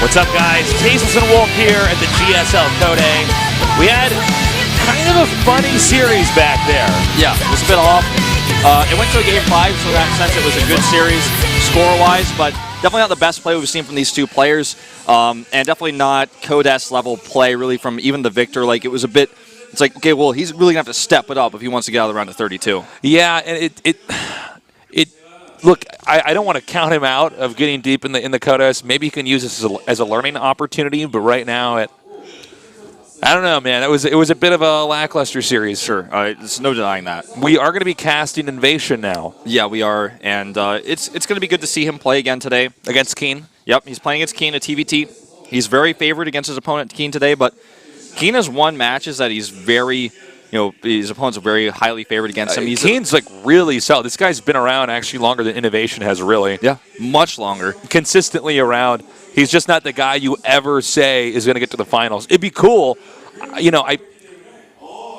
What's up, guys? Tasteless and Wolf here at the GSL Code A. We had kind of a funny series back there. Yeah, it was a bit off. It went to a game 5, so in that sense it was a good series score-wise, but definitely not the best play we've seen from these two players, and definitely not Code S level play really from even the victor. Like, it was a bit, it's like, okay, well, he's really going to have to step it up if he wants to get out of the round of 32. Yeah, and look, I don't want to count him out of getting deep in the Code S. Maybe he can use this as a learning opportunity, but right now, I don't know, man. It was a bit of a lackluster series. Sure, there's no denying that. We are going to be casting INnoVation now. Yeah, we are, and it's going to be good to see him play again today. Against KeeN? Yep, he's playing against KeeN at TvT. He's very favored against his opponent, KeeN, today, but KeeN has won matches that he's very... his opponents are very highly favored against him. KeeN's like really solid. This guy's been around actually longer than INnoVation has, really. Yeah, much longer. Consistently around. He's just not the guy you ever say is going to get to the finals. It'd be cool.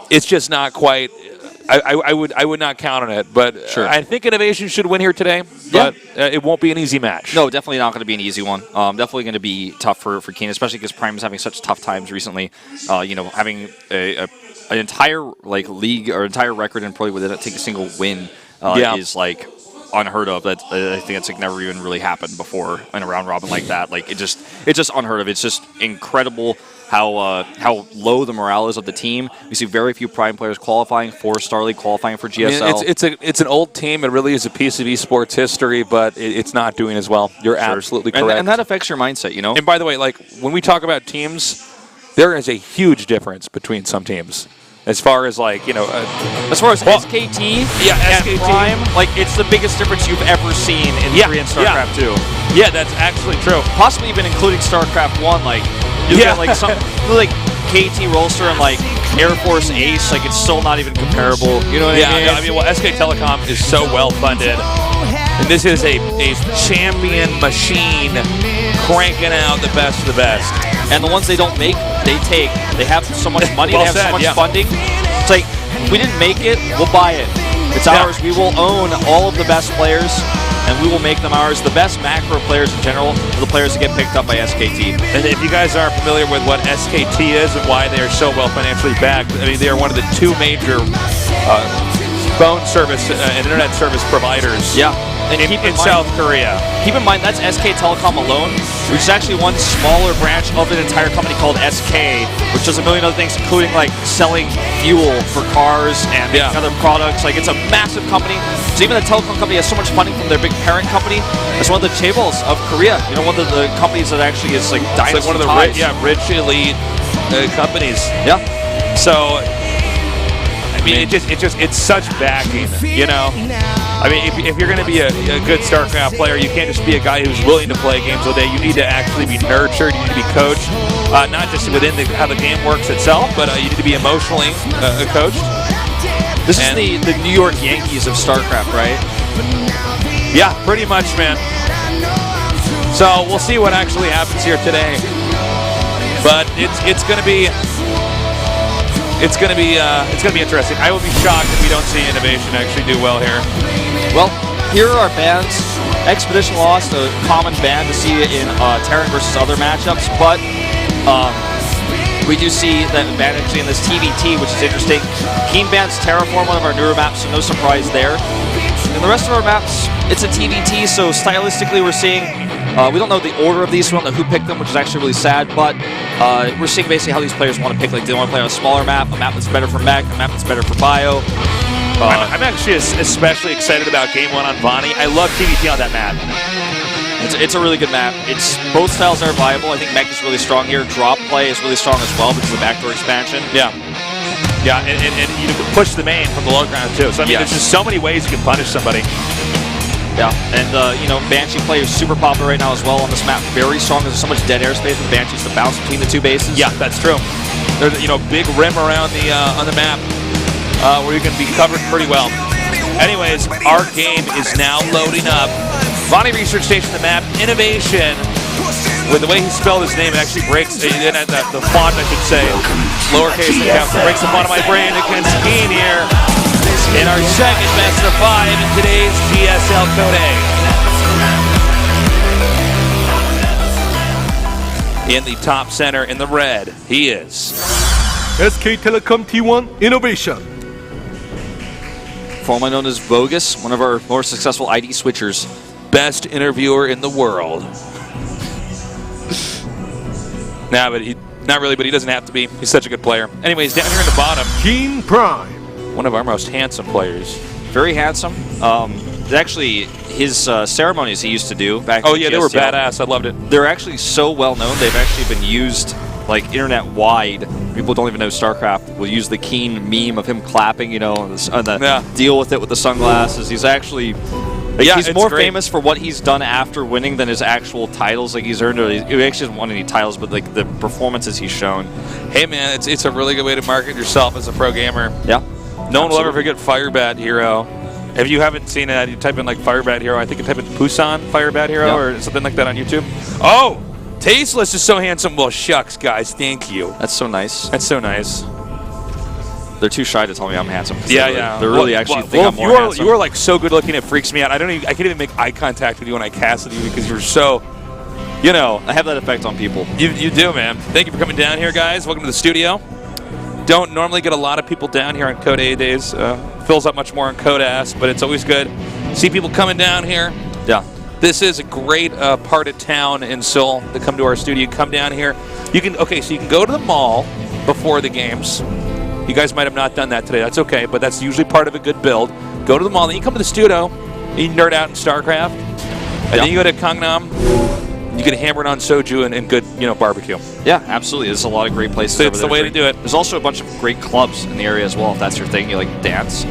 It's just not quite. I would not count on it, but sure. I think INnoVation should win here today, but it won't be an easy match. No, definitely not going to be an easy one. Definitely going to be tough for KeeN, especially because Prime is having such tough times recently. Having an entire league or entire record and probably within take a single win is like unheard of. That I think it's never even really happened before in a round robin like that. Like it's just unheard of. It's just incredible how low the morale is of the team. We see very few Prime players qualifying for Star League, qualifying for GSL. I mean, it's an old team. It really is a piece of esports history, but it's not doing as well. You're absolutely correct. And that affects your mindset, And by the way, like when we talk about teams, there is a huge difference between some teams. As far as as far as SKT, SKT, Prime, it's the biggest difference you've ever seen in Korean StarCraft II. Yeah, that's actually true. Possibly even including StarCraft 1, you get some KT Rolster and Air Force Ace, it's still not even comparable. You know what I mean? Well, SK Telecom is so well funded, and this is a champion machine cranking out the best of the best. And the ones they don't make, they take. They have so much money, well they have said, so much funding. It's like, we didn't make it, we'll buy it. It's ours. We will own all of the best players, and we will make them ours. The best macro players in general are the players that get picked up by SKT. And if you guys aren't familiar with what SKT is and why they are so well financially backed, I mean, they are one of the two major phone service and internet service providers. Yeah. And in South Korea. Keep in mind, that's SK Telecom alone, which is actually one smaller branch of an entire company called SK, which does a million other things, including selling fuel for cars and other products. It's a massive company. So even the telecom company has so much funding from their big parent company. It's one of the chaebols of Korea. One of the companies that actually is dynasty one of the rich elite companies. Yeah. So I mean, it's such backing, I mean, if you're going to be a good StarCraft player, you can't just be a guy who's willing to play games all day. You need to actually be nurtured. You need to be coached, not just within how the game works itself, but you need to be emotionally coached. This is the New York Yankees of StarCraft, right? Yeah, pretty much, man. So we'll see what actually happens here today. But it's going to be. It's going to be interesting. I will be shocked if we don't see INnoVation actually do well here. Well, here are our bans. Expedition lost, a common ban to see in Terran versus other matchups, but we do see that ban actually in this TvT, which is interesting. KeeN bans Terraform, one of our newer maps, so no surprise there. In the rest of our maps, it's a TvT, so stylistically we're seeing we don't know the order of these, we don't know who picked them, which is actually really sad, but we're seeing basically how these players want to pick. They want to play on a smaller map, a map that's better for mech, a map that's better for bio. I'm actually especially excited about Game 1 on Bonnie. I love TvT on that map. It's a really good map. Both styles are viable. I think mech is really strong here. Drop play is really strong as well because of the backdoor expansion. Yeah. Yeah, and you can push the main from the low ground too. So I mean, there's just so many ways you can punish somebody. Yeah, and Banshee play is super popular right now as well on this map. Very strong. There's so much dead airspace with Banshees to bounce between the two bases. Yeah, that's true. There's big rim around the on the map where you can be covered pretty well. Anyways, our game is now loading up. Bonnie Research Station, the map, INnoVation. With the way he spelled his name, it actually breaks the font, I should say. Lowercase and capital breaks the font of my brain against KeeN here. In our second best of 5 in today's GSL Code A. in the top center in the red. He is SK Telecom T1 INnoVation. Formerly known as Bogus, one of our more successful ID switchers. best interviewer in the world. Nah, but not really, but he doesn't have to be. He's such a good player. Anyways, down here in the bottom, KeeN Prime. one of our most handsome players. Very handsome. Actually, his ceremonies he used to do back Oh in yeah, GSL, they were badass. I loved it. They're actually so well known, they've actually been used like internet-wide. People don't even know StarCraft will use the KeeN meme of him clapping, you know, and the deal with it with the sunglasses. He's actually... he's more famous for what he's done after winning than his actual titles. Like he's earned, he actually hasn't won any titles, but like the performances he's shown. Hey man, it's a really good way to market yourself as a pro gamer. Yeah. No one will ever forget Firebat Hero. If you haven't seen it, you type in like Firebat Hero. I think you type in Busan Firebat Hero or something like that on YouTube. Oh, Tasteless is so handsome. Well, shucks, guys, thank you. That's so nice. That's so nice. They're too shy to tell me I'm handsome. Yeah. They're really actually think I'm more handsome. You are like so good looking, it freaks me out. I can't even make eye contact with you when I cast with you because you're so, you know. I have that effect on people. You do, man. Thank you for coming down here, guys. Welcome to the studio. Don't normally get a lot of people down here on Code A days. Fills up much more on Code S, but it's always good. See people coming down here. Yeah. This is a great part of town in Seoul to come to our studio. Come down here. You can so you can go to the mall before the games. You guys might have not done that today. That's okay, but that's usually part of a good build. Go to the mall, then you come to the studio, you nerd out in StarCraft, and then you go to Gangnam. You get hammered on soju and good, barbecue. Yeah, absolutely. There's a lot of great places. It's the way to do it. There's also a bunch of great clubs in the area as well. If that's your thing, you like dance.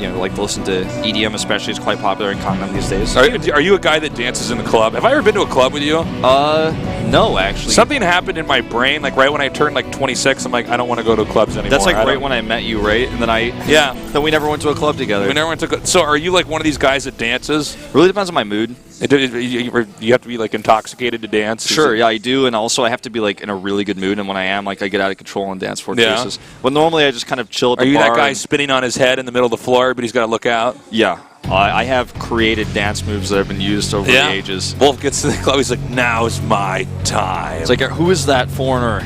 Like to listen to EDM, especially, is quite popular in Gangnam these days. Are you a guy that dances in the club? Have I ever been to a club with you? No, actually. Something happened in my brain, like right when I turned like 26. I'm like, I don't want to go to clubs anymore. That's like right when I met you, right? And then then we never went to a club together. We never went to. So are you like one of these guys that dances? Really depends on my mood. You have to be like intoxicated to dance. Sure, yeah, I do, and also I have to be like in a really good mood. And when I am, like, I get out of control and dance for cases. But normally I just kind of chill at the bar. Are you that guy spinning on his head in the middle of the floor, but he's got to look out? Yeah. I have created dance moves that have been used over the ages. Wolf gets to the club, he's like, now's my time. It's like, who is that foreigner?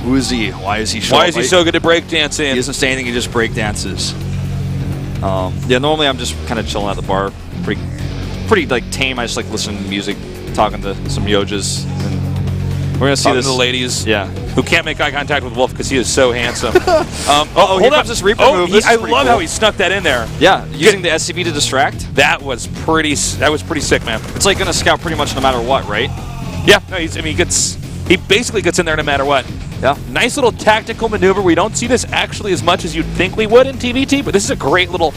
Who is he? Why is he Why is he so good at breakdancing? He doesn't say anything, he just breakdances. Normally I'm just kind of chilling at the bar. Pretty like tame. I just like listening to music, talking to some yojas. And we're going to see this. The ladies who can't make eye contact with Wolf because he is so handsome. Here comes this Reaper move. I love how he snuck that in there. Yeah, using the SCV to distract. That was pretty sick, man. It's like going to scout pretty much no matter what, right? Yeah, no, he basically gets in there no matter what. Yeah. Nice little tactical maneuver. We don't see this actually as much as you'd think we would in TvT, but this is a great little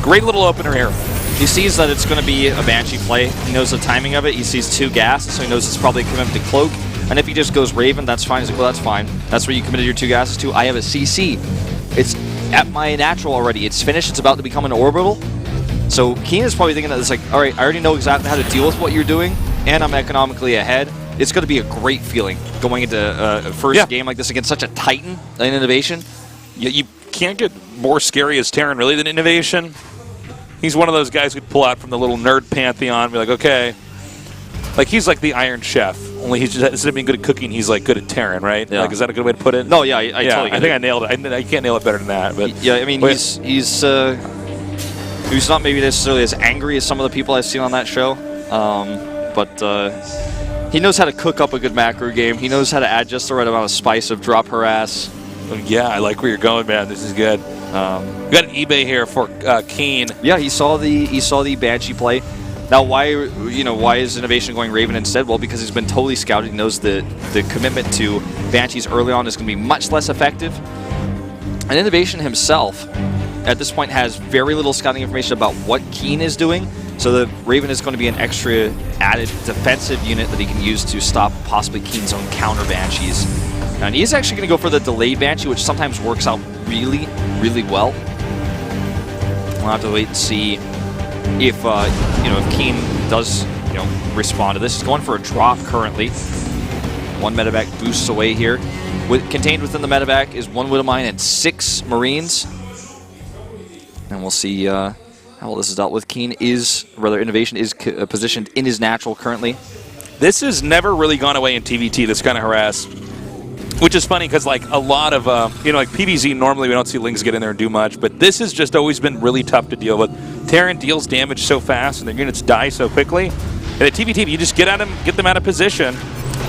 opener here. He sees that it's going to be a Banshee play. He knows the timing of it. He sees 2 gases, so he knows it's probably a commitment to Cloak. And if he just goes Raven, that's fine. He's like, well, that's fine. That's where you committed your 2 gases to. I have a CC. It's at my natural already. It's finished. It's about to become an orbital. So KeeN is probably thinking that it's like, all right, I already know exactly how to deal with what you're doing, and I'm economically ahead. It's going to be a great feeling going into a first game like this against such a titan in INnoVation. You can't get more scary as Terran, really, than INnoVation. He's one of those guys who'd pull out from the little nerd pantheon and be like, okay. Like, he's like the Iron Chef. Only he's just, instead of being good at cooking, he's like good at Terran, right? Yeah. Like, is that a good way to put it? No, yeah, I totally get I think I nailed it. I can't nail it better than that. But yeah, I mean, he's not maybe necessarily as angry as some of the people I've seen on that show, but he knows how to cook up a good macro game. He knows how to add just the right amount of spice of drop harass. Yeah, I like where you're going, man. This is good. We got an eBay here for KeeN. Yeah, he saw the Banshee play. Now, why is INnoVation going Raven instead? Well, because he's been totally scouted. He knows the commitment to Banshees early on is going to be much less effective. And INnoVation himself, at this point, has very little scouting information about what KeeN is doing. So the Raven is going to be an extra added defensive unit that he can use to stop possibly KeeN's own counter Banshees. And he's actually going to go for the delayed Banshee, which sometimes works out really, really well. We'll have to wait and see if KeeN does respond to this. He's going for a drop currently. 1 medevac boosts away here. Contained within the medevac is 1 Widowmine and 6 Marines. And we'll see how well this is dealt with. INnoVation is positioned in his natural currently. This has never really gone away in TvT, this kind of harass. Which is funny because, like, a lot of, like PvZ, normally we don't see Lings get in there and do much, but this has just always been really tough to deal with. Terran deals damage so fast and their units die so quickly. And at TvT, if you just get them out of position,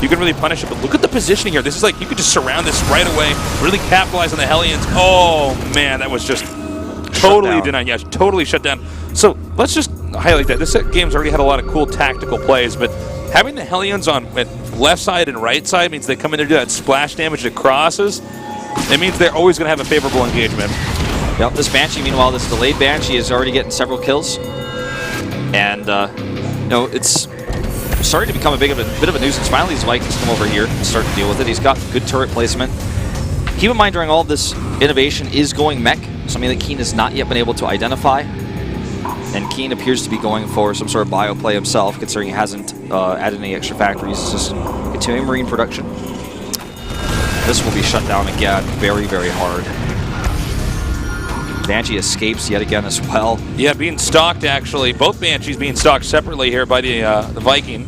you can really punish it. But look at the positioning here. This is like, you could just surround this right away, really capitalize on the Hellions. Oh, man, that was just totally denied. Yeah, totally shut down. So let's just highlight that. This game's already had a lot of cool tactical plays, but having the Hellions on left side and right side means they come in there to do that splash damage that crosses. It means they're always going to have a favorable engagement. Yep, this Banshee, meanwhile, this delayed Banshee is already getting several kills. And, it's starting to become a bit of a nuisance. Finally, these Vikings come over here and start to deal with it. He's got good turret placement. Keep in mind, during all of this, INnoVation is going mech, something that KeeN has not yet been able to identify. And KeeN appears to be going for some sort of bio play himself, considering he hasn't added any extra factories. He's just continuing Marine production. This will be shut down again very, very hard. Banshee escapes yet again as well. Yeah, being stalked, actually. Both Banshees being stalked separately here by the Viking.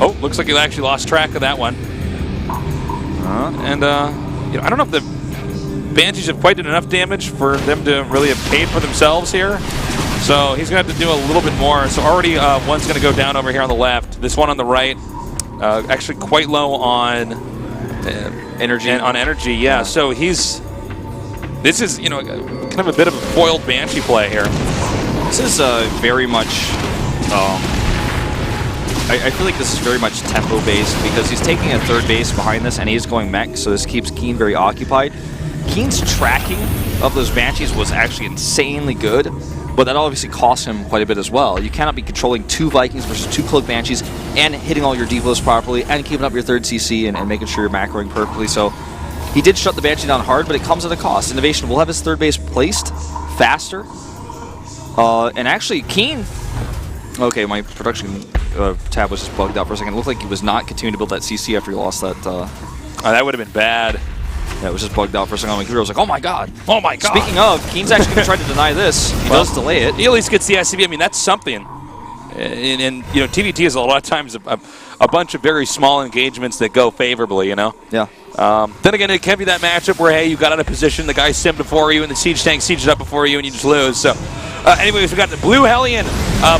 Oh, looks like he actually lost track of that one. And, I don't know if the Banshees have quite done enough damage for them to really have paid for themselves here. So he's going to have to do a little bit more. So already one's going to go down over here on the left. This one on the right, actually quite low on energy. On energy, yeah. So this is, kind of a bit of a foiled Banshee play here. This is very much, I feel like this is very much tempo-based because he's taking a third base behind this and he's going mech, so this keeps KeeN very occupied. KeeN's tracking of those Banshees was actually insanely good, but that obviously cost him quite a bit as well. You cannot be controlling 2 Vikings versus 2 Cloak Banshees and hitting all your depots properly and keeping up your third CC and making sure you're macroing perfectly. So he did shut the Banshee down hard, but it comes at a cost. INnoVation will have his third base placed faster. And actually, KeeN... Okay, my production tab was just bugged out for a second. It looked like he was not continuing to build that CC after he lost that... that would have been bad. Yeah, it was just bugged out for a second. My computer was like, oh my god. Oh my god. Speaking of, KeeN's actually going to try to deny this. He does delay it. He at least gets the SCV. I mean, that's something. And TvT is a lot of times a bunch of very small engagements that go favorably, Yeah. Then again, it can be that matchup where, hey, you got out of position, the guy simmed before you, and the siege tank sieged up before you, and you just lose. So, anyways, we got the blue Hellion,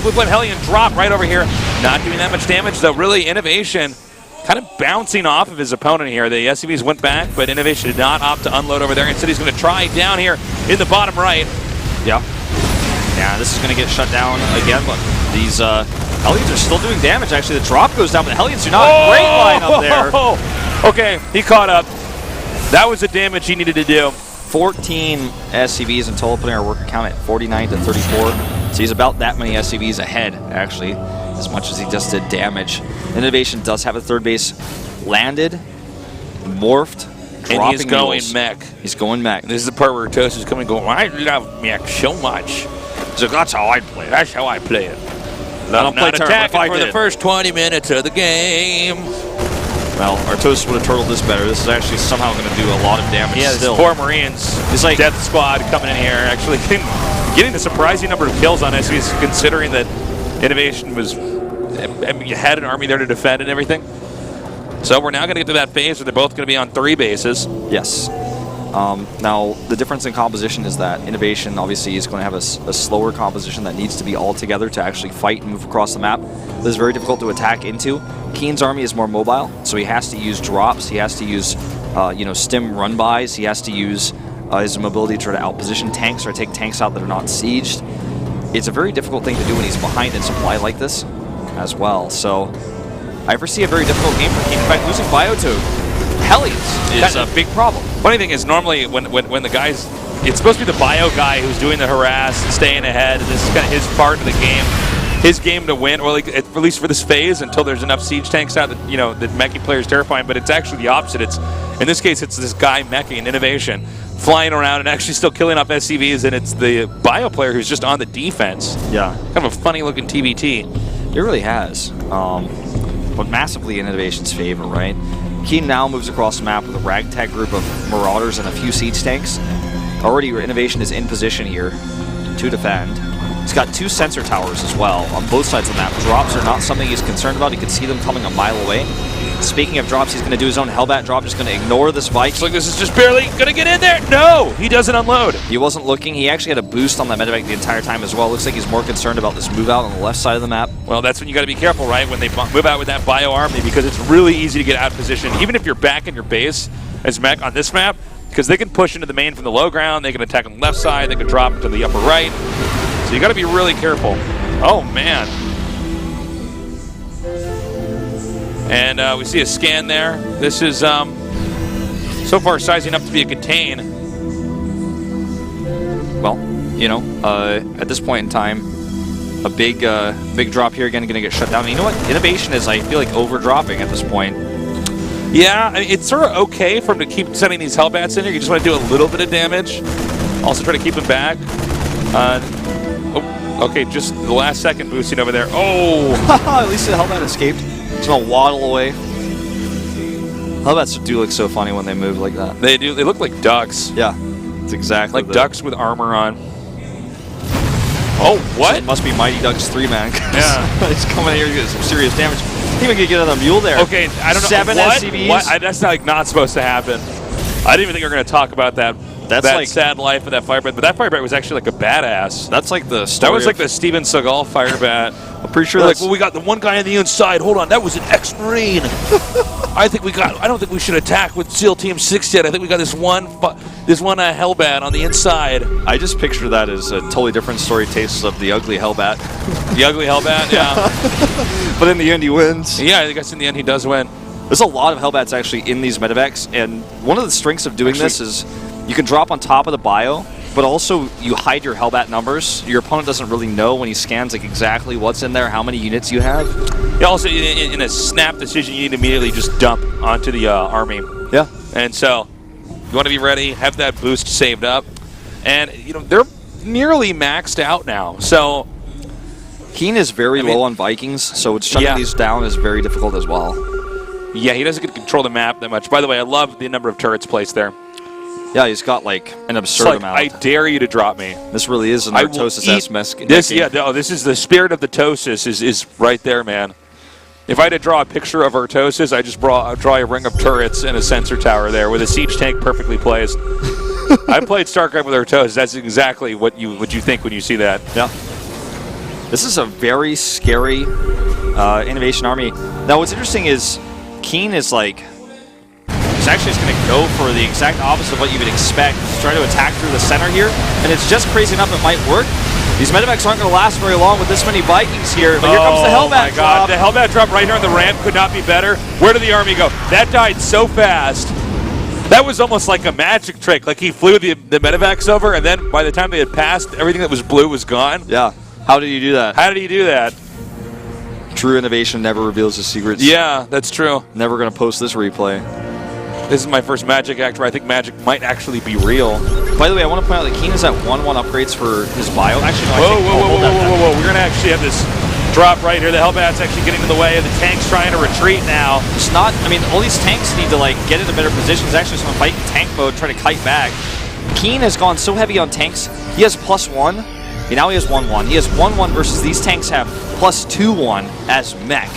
blue-blood Hellion drop right over here. Not doing that much damage, though. Really, INnoVation kind of bouncing off of his opponent here. The SCVs went back, but INnoVation did not opt to unload over there. Instead, he's going to try down here in the bottom right. Yeah. Yeah, this is going to get shut down again. Look, these Hellions are still doing damage. Actually, the drop goes down, but the Hellions do not. Great line up there. Okay, he caught up. That was the damage he needed to do. 14 SCVs in total, putting our worker count at 49 to 34. So he's about that many SCVs ahead, actually, as much as he just did damage. INnoVation does have a third base landed, morphed, dropping and he's going mules. mech. He's going mech. This is the part where Toast is coming going, I love mech so much. So that's how I play it. That's how I play it. Love not attacking for the first 20 minutes of the game. Well, Artosis would have turtled this better. This is actually somehow going to do a lot of damage still. Four Marines. It's like Death Squad coming in here, actually getting a surprising number of kills on SCVs, considering that INnoVation had an army there to defend and everything. So we're now going to get to that phase where they're both going to be on 3 bases. Yes. Now, the difference in composition is that INnoVation obviously is going to have a slower composition that needs to be all together to actually fight and move across the map. This is very difficult to attack into. KeeN's army is more mobile, so he has to use drops. He has to use, stim run-bys. He has to use his mobility to try to outposition tanks or take tanks out that are not sieged. It's a very difficult thing to do when he's behind in supply like this as well. So I foresee a very difficult game for KeeN. In fact, losing Bio to Hellions is a big problem. Funny thing is, normally when the guys, it's supposed to be the bio guy who's doing the harass and staying ahead. This is kind of his part of the game, his game to win, or like at least for this phase until there's enough siege tanks out that that meching player is terrifying. But it's actually the opposite. It's in this case, it's this guy meching INnoVation, flying around and actually still killing off SCVs, and it's the bio player who's just on the defense. Yeah, kind of a funny looking TvT. It really has, but massively in INnoVation's favor, right? KeeN now moves across the map with a ragtag group of Marauders and a few siege tanks. Already, INnoVation is in position here to defend. He's got 2 sensor towers as well on both sides of the map. Drops are not something he's concerned about. He can see them coming a mile away. Speaking of drops, he's going to do his own Hellbat drop, just going to ignore this Viking. Looks like this is just barely going to get in there. No, he doesn't unload. He wasn't looking. He actually had a boost on that medevac the entire time as well. Looks like he's more concerned about this move out on the left side of the map. Well, that's when you got to be careful, right? When they move out with that bio army, because it's really easy to get out of position, even if you're back in your base as mech on this map, because they can push into the main from the low ground, they can attack on the left side, they can drop to the upper right. So you got to be really careful. Oh, man. And we see a scan there. This is so far sizing up to be a contain. Well, you know, at this point in time, a big drop here again, going to get shut down. And you know what? INnoVation is, I feel like, over-dropping at this point. Yeah, I mean, it's sort of okay for him to keep sending these Hellbats in here. You just want to do a little bit of damage. Also try to keep him back. Okay, just the last second boosting over there. Oh! At least the Hellbat escaped. He's going to waddle away. Hellbats do look so funny when they move like that. They do. They look like ducks. Yeah, it's exactly like ducks with armor on. Oh, what? It must be Mighty Ducks 3, man. Yeah. He's coming here to get some serious damage. He even could get another mule there. Okay, I don't know. 7 what? SCVs. What? That's not supposed to happen. I didn't even think we were going to talk about that. That's that like sad life of that Firebat, but that Firebat was actually like a badass. That's like the story. That was like the Steven Seagal Firebat. I'm pretty sure They're that's like, well, we got the one guy on the inside. Hold on, that was an ex-Marine. I don't think we should attack with SEAL Team 6 yet. I think we got this one Hellbat on the inside. I just picture that as a totally different story. Tastes of the ugly Hellbat. The ugly Hellbat, yeah. But in the end, he wins. Yeah, I guess in the end he does win. There's a lot of Hellbats actually in these medevacs, and one of the strengths of doing this is you can drop on top of the bio, but also you hide your Hellbat numbers. Your opponent doesn't really know when he scans like exactly what's in there, how many units you have. Yeah, also in a snap decision, you need to immediately just dump onto the army. Yeah. And so you want to be ready, have that boost saved up, and you know they're nearly maxed out now. So KeeN is very low on Vikings, so shutting these down is very difficult as well. Yeah, he doesn't get to control the map that much. By the way, I love the number of turrets placed there. Yeah, he's got like an absurd amount. I dare you to drop me. This really is an Artosis-esque mess. This is the spirit of the Tosis is right there, man. If I had to draw a picture of Artosis, I just draw a ring of turrets and a sensor tower there with a siege tank perfectly placed. I played StarCraft with Artosis. That's exactly what you think when you see that. Yeah. This is a very scary INnoVation army. Now, what's interesting is KeeN is like, he's actually just going to go for the exact opposite of what you would expect. He's trying to attack through the center here, and it's just crazy enough it might work. These medevacs aren't going to last very long with this many Vikings here, but here comes the Hellbat drop. The Hellbat drop right here on the ramp could not be better. Where did the army go? That died so fast. That was almost like a magic trick. Like he flew the medevacs over, and then by the time they had passed, everything that was blue was gone. Yeah. How did he do that? How did he do that? True INnoVation never reveals his secrets. Yeah, that's true. Never going to post this replay. This is my first Magic act where I think Magic might actually be real. By the way, I want to point out that KeeN is at 1-1 upgrades for his bio. Actually, no, whoa. We're going to actually have this drop right here. The Hellbat's actually getting in the way, and the tank's trying to retreat now. It's not, I mean, all these tanks need to like get into better positions. Actually, some fight in tank mode, try to kite back. KeeN has gone so heavy on tanks. He has +1. And now he has 1-1. He has 1-1 versus these tanks have +2-1 as mech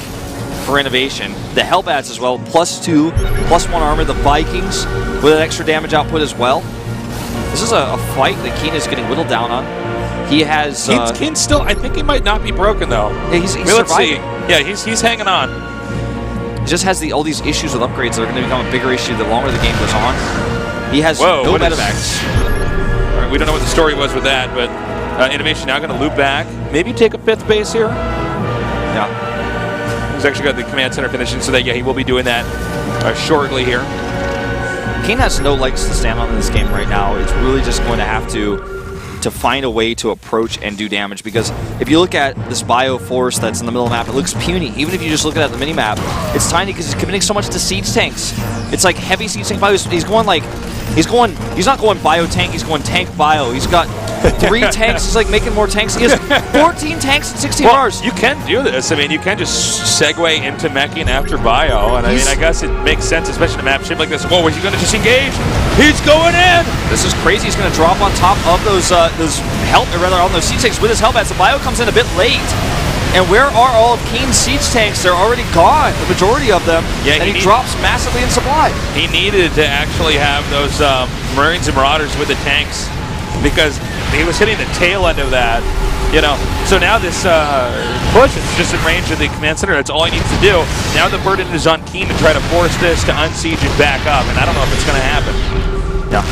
for INnoVation. The Hellbats as well, +2, +1 armor. The Vikings with an extra damage output as well. This is a fight that KeeN is getting whittled down on. He has... KeeN still, I think he might not be broken though. Yeah, he's surviving. Let's see. Yeah, he's hanging on. He just has all these issues with upgrades that are going to become a bigger issue the longer the game goes on. He has no medevacs. All right, we don't know what the story was with that, but INnoVation now going to loop back. Maybe take a 5th base here. Yeah. He's actually got the command center condition, so that he will be doing that shortly here. KeeN has no legs to stand on in this game right now. It's really just going to have to find a way to approach and do damage, because if you look at this bio force that's in the middle of the map, it looks puny. Even if you just look at the mini-map, it's tiny because he's committing so much to siege tanks. It's like heavy siege tank bio. He's not going bio tank, he's going tank bio. He's got 3 tanks is like making more tanks. He has 14 tanks in 16 bars. You can do this. I mean, you can just segue into meching after bio, and I mean, I guess it makes sense, especially in a map shape like this. Whoa, is he going to disengage? He's going in! This is crazy. He's going to drop on top of those on those siege tanks with his Hellbats. The bio comes in a bit late. And where are all of KeeN's siege tanks? They're already gone, the majority of them. Yeah, and he drops massively in supply. He needed to actually have those Marines and Marauders with the tanks because he was hitting the tail end of that. You know, so now this push is just in range of the command center. That's all he needs to do. Now the burden is on KeeN to try to force this to unsiege it back up, and I don't know if it's going to happen. Yeah.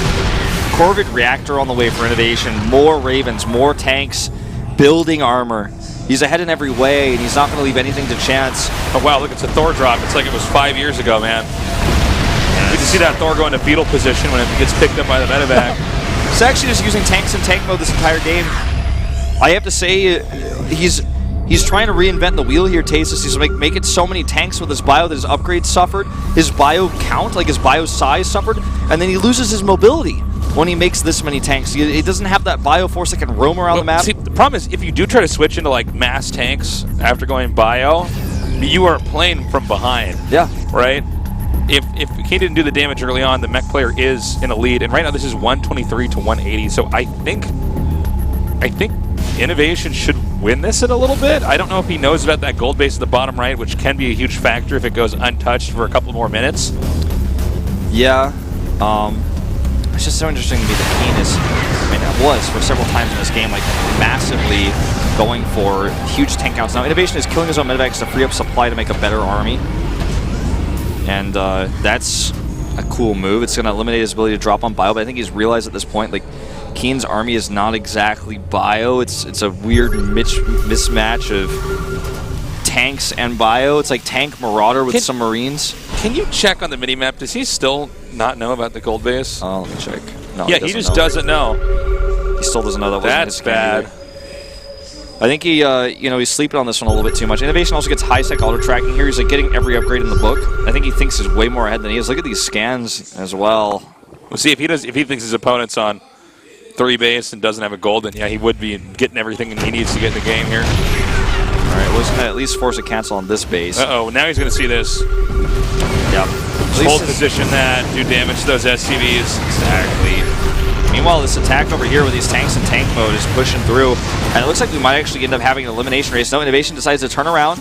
Corvid reactor on the way for INnoVation. More Ravens, more tanks, building armor. He's ahead in every way, and he's not going to leave anything to chance. Oh, wow, look, it's a Thor drop. It's like it was 5 years ago, man. Yes. You can see that Thor go into fetal position when it gets picked up by the medevac. He's actually just using tanks in tank mode this entire game. I have to say, he's trying to reinvent the wheel here, Tasis. He's making so many tanks with his bio that his upgrades suffered, his bio count, like his bio size suffered, and then he loses his mobility when he makes this many tanks. He doesn't have that bio force that can roam around the map. See, the problem is if you do try to switch into like mass tanks after going bio, you are playing from behind. Yeah. Right? If KeeN didn't do the damage early on, the mech player is in a lead, and right now this is 123 to 180. So I think INnoVation should win this in a little bit. I don't know if he knows about that gold base at the bottom right, which can be a huge factor if it goes untouched for a couple more minutes. Yeah. It's just so interesting to me that KeeN is, I mean, it was for several times in this game, like massively going for huge tank counts. Now, INnoVation is killing his own medevacs to free up supply to make a better army. And that's a cool move. It's going to eliminate his ability to drop on bio, but I think he's realized at this point, like, KeeN's army is not exactly bio. It's a weird mismatch of tanks and bio. It's like tank Marauder with some Marines. Can you check on the mini-map? Does he still not know about the gold base? Oh, let me check. No, yeah, he just doesn't know. He still doesn't know that wasn't his bad. Either. I think he, he's sleeping on this one a little bit too much. INnoVation also gets high-sec auto-tracking here. He's like getting every upgrade in the book. I think he thinks he's way more ahead than he is. Look at these scans as well. We'll see if he thinks his opponent's on 3 base and doesn't have a gold, then yeah, he would be getting everything he needs to get in the game here. All right, well, he's going to at least force a cancel on this base. Uh-oh, now he's going to see this. Yep. Hold position that, do damage to those SCVs. Exactly. Meanwhile, this attack over here with these tanks in tank mode is pushing through, and it looks like we might actually end up having an elimination race. No, INnoVation decides to turn around.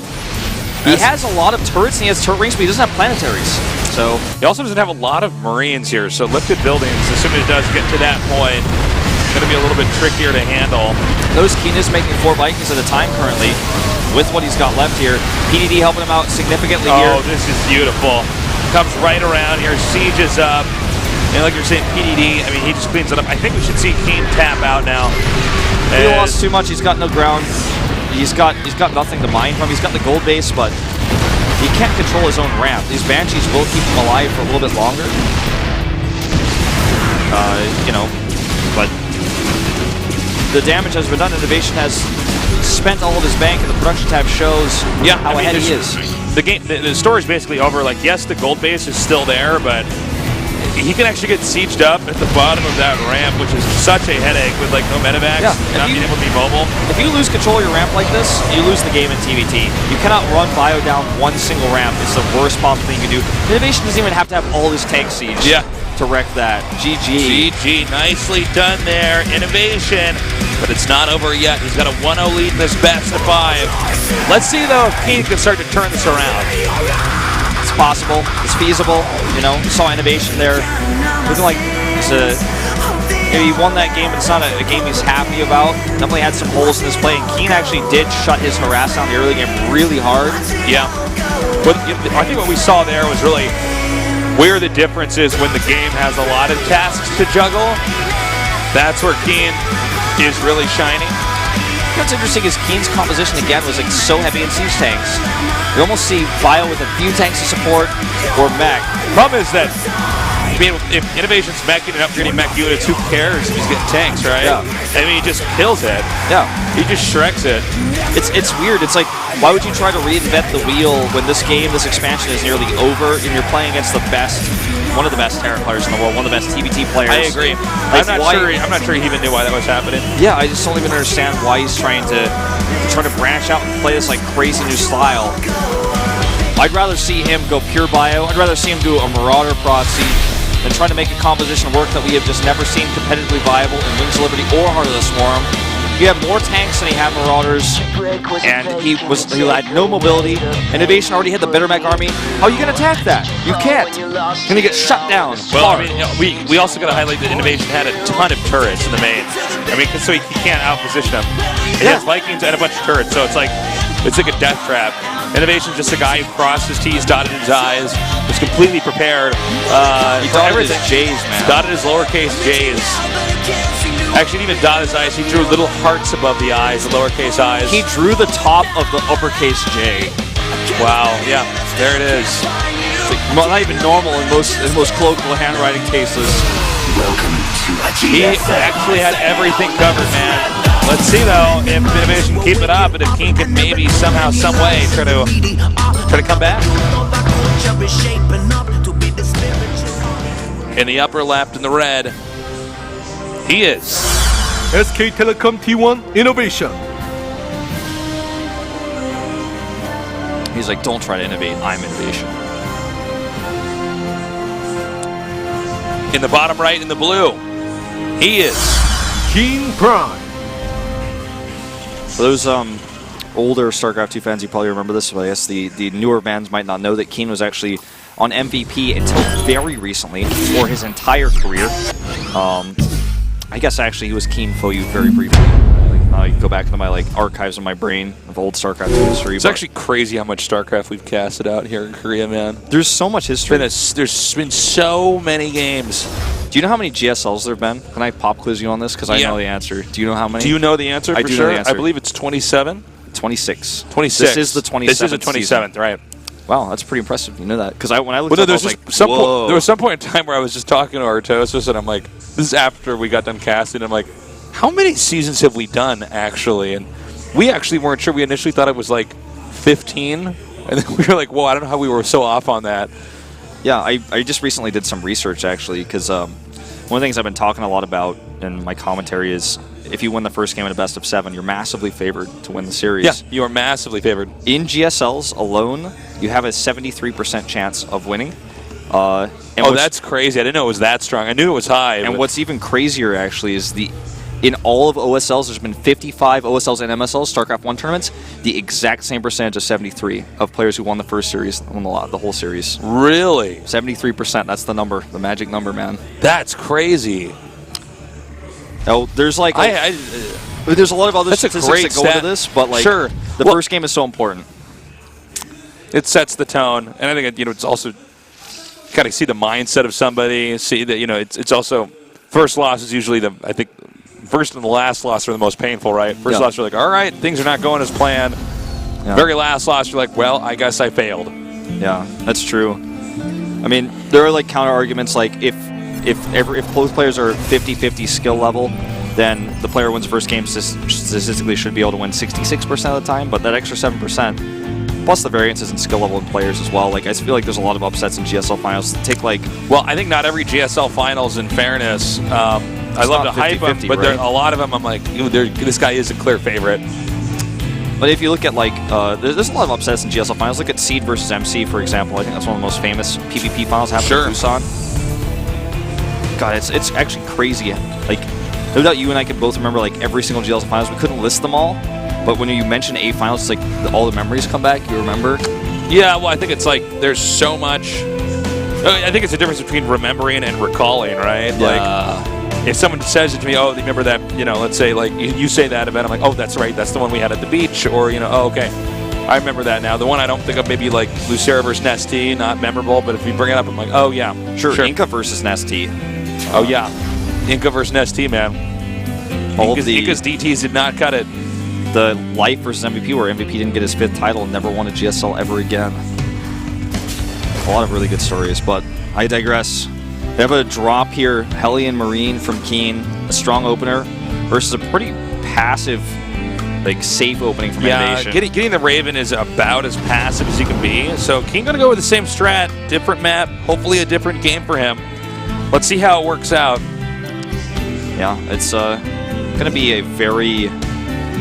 He has a lot of turrets, and he has turret rings, but he doesn't have planetaries. So he also doesn't have a lot of Marines here, so lifted buildings, as soon as it does get to that point, it's going to be a little bit trickier to handle. Those KeeN is making 4 Vikings at a time currently with what he's got left here. PDD helping him out significantly here. Oh, this is beautiful. Comes right around here, sieges up. And like you're saying, PDD, I mean, he just cleans it up. I think we should see KeeN tap out now. He lost too much. He's got no ground. He's got nothing to mine from. He's got the gold base, but he can't control his own ramp. These Banshees will keep him alive for a little bit longer. But the damage has been done. INnoVation has spent all of his bank, and the production tab shows how ahead he is. The story's basically over. Like, yes, the gold base is still there, but he can actually get sieged up at the bottom of that ramp, which is such a headache with like no medevacs, not being able to be mobile. If you lose control of your ramp like this, you lose the game in TvT. You cannot run bio down one single ramp. It's the worst possible thing you can do. INnoVation doesn't even have to have all his tank siege to wreck that. GG. GG, nicely done there, INnoVation. But it's not over yet. He's got a 1-0 lead in this best of 5. Let's see though if KeeN can start to turn this around. It's possible. It's feasible. You know, you saw INnoVation there. Looking like he won that game, but it's not a game he's happy about. Definitely had some holes in his play, and KeeN actually did shut his harass down the early game really hard. Yeah. But I think what we saw there was really where the difference is when the game has a lot of tasks to juggle. That's where KeeN is really shining. What's interesting is KeeN's composition again was like so heavy in siege tanks. You almost see bio with a few tanks to support or mech. Problem is that if INnoVation's meching and upgrading mech units, who cares if he's getting tanks, right? Yeah. I mean, he just kills it. Yeah. He just shreks it. It's weird. It's like, why would you try to reinvent the wheel when this game, this expansion is nearly over and you're playing against the best one of the best Terran players in the world, one of the best TvT players. I agree. Like, I'm not sure he even knew why that was happening. Yeah, I just don't even understand why he's trying to branch out and play this like crazy new style. I'd rather see him go pure bio. I'd rather see him do a Marauder proxy than trying to make a composition work that we have just never seen competitively viable in Wings of Liberty or Heart of the Swarm. He had more tanks than he had Marauders, and he had no mobility. INnoVation already had the Bittermech army. How are you going to attack that? You can't. You're going to get shut down. Well, I mean, we also got to highlight that INnoVation had a ton of turrets in the main. I mean, so he can't outposition them. He has Vikings and a bunch of turrets, so it's like a death trap. INnoVation's just a guy who crossed his T's, dotted his I's, was completely prepared for everything. J's, man. Dotted his lowercase J's. Actually, he didn't even dot his I's. He drew little hearts above the I's, the lowercase I's. He drew the top of the uppercase J. Wow, yeah, there it is. It's like, not even normal in most colloquial handwriting cases. Welcome to a GSL. He actually had everything covered, man. Let's see, though, if INnoVation can keep it up and if KeeN can maybe somehow, some way try to come back. In the upper left, in the red, he is SK Telecom T1 INnoVation. He's like, don't try to innovate, I'm INnoVation. in the bottom right in the blue. He is KeeN Prime. For those older StarCraft II fans, you probably remember this, but I guess the newer fans might not know that KeeN was actually on MVP until very recently for his entire career. I guess actually he was KeeN Foyu very briefly. I go back into my archives in my brain of old StarCraft history. It's actually crazy how much StarCraft we've casted out here in Korea, man. There's so much history. There's been so many games. Do you know how many GSLs there have been? Can I pop quiz you on this? Because I know the answer. Do you know how many? Do you know the answer? I for do sure? know the answer. I believe it's 27. 26. 26. This is the 27th. This is the 27th, season. right? Wow, that's pretty impressive. You know that? Because when I looked Well, up, I was like, whoa. There was some point in time where I was just talking to Artosis, and I'm like, this is after we got done casting. I'm like, how many seasons have we done, actually? And we actually weren't sure. We initially thought it was like 15. And then we were like, whoa, I don't know how we were so off on that. Yeah, I just recently did some research, actually, because one of the things I've been talking a lot about in my commentary is if you win the first game in a best of 7, you're massively favored to win the series. Yeah, you are massively favored. In GSLs alone, you have a 73% chance of winning. That's crazy. I didn't know it was that strong. I knew it was high. And what's even crazier, actually, is in all of OSLs, there's been 55 OSLs and MSLs, StarCraft 1 tournaments, the exact same percentage of 73 of players who won the first series, won the whole series. Really? 73%, that's the number, the magic number, man. That's crazy. Oh, there's there's a lot of other statistics that go into this, but the first game is so important. It sets the tone, and I think it's also got to see the mindset of somebody. See that it's also first loss is usually I think first and the last loss are the most painful, right? First loss you're like, all right, things are not going as planned. Yeah. Very last loss you're like, well, I guess I failed. Yeah, that's true. I mean, there are counter arguments if both players are 50-50 skill level, then the player who wins the first game statistically should be able to win 66% of the time, but that extra 7%, plus the variances in skill level in players as well, I feel like there's a lot of upsets in GSL finals. Well, I think not every GSL finals, in fairness, I love to hype them, but right? A lot of them I'm like, this guy is a clear favorite. But if you look at there's a lot of upsets in GSL finals. Look at Seed versus MC, for example. I think that's one of the most famous PvP finals happening in Busan. God, it's actually crazy. No doubt you and I can both remember every single GSL finals. We couldn't list them all, but when you mention A finals, it's all the memories come back. You remember? Yeah, well, I think it's there's so much. I think it's a difference between remembering and recalling, right? Yeah. If someone says it to me, oh, remember that? Let's say you say that event, I'm like, oh, that's right, that's the one we had at the beach, or oh, okay, I remember that now. The one I don't think of, maybe Lucera versus Nestea, not memorable, but if you bring it up, I'm like, oh yeah, sure. Inca versus Nestea. Oh yeah, Inca versus Nestea, man. Inca's DTs did not cut it. The Life versus MVP, where MVP didn't get his 5th title and never won a GSL ever again. A lot of really good stories, but I digress. We have a drop here, Hellion Marine from KeeN, a strong opener versus a pretty passive like safe opening from Yeah, INnoVation. getting the Raven is about as passive as he can be. So KeeN going to go with the same strat, different map, hopefully a different game for him. Let's see how it works out. Yeah, it's going to be a very,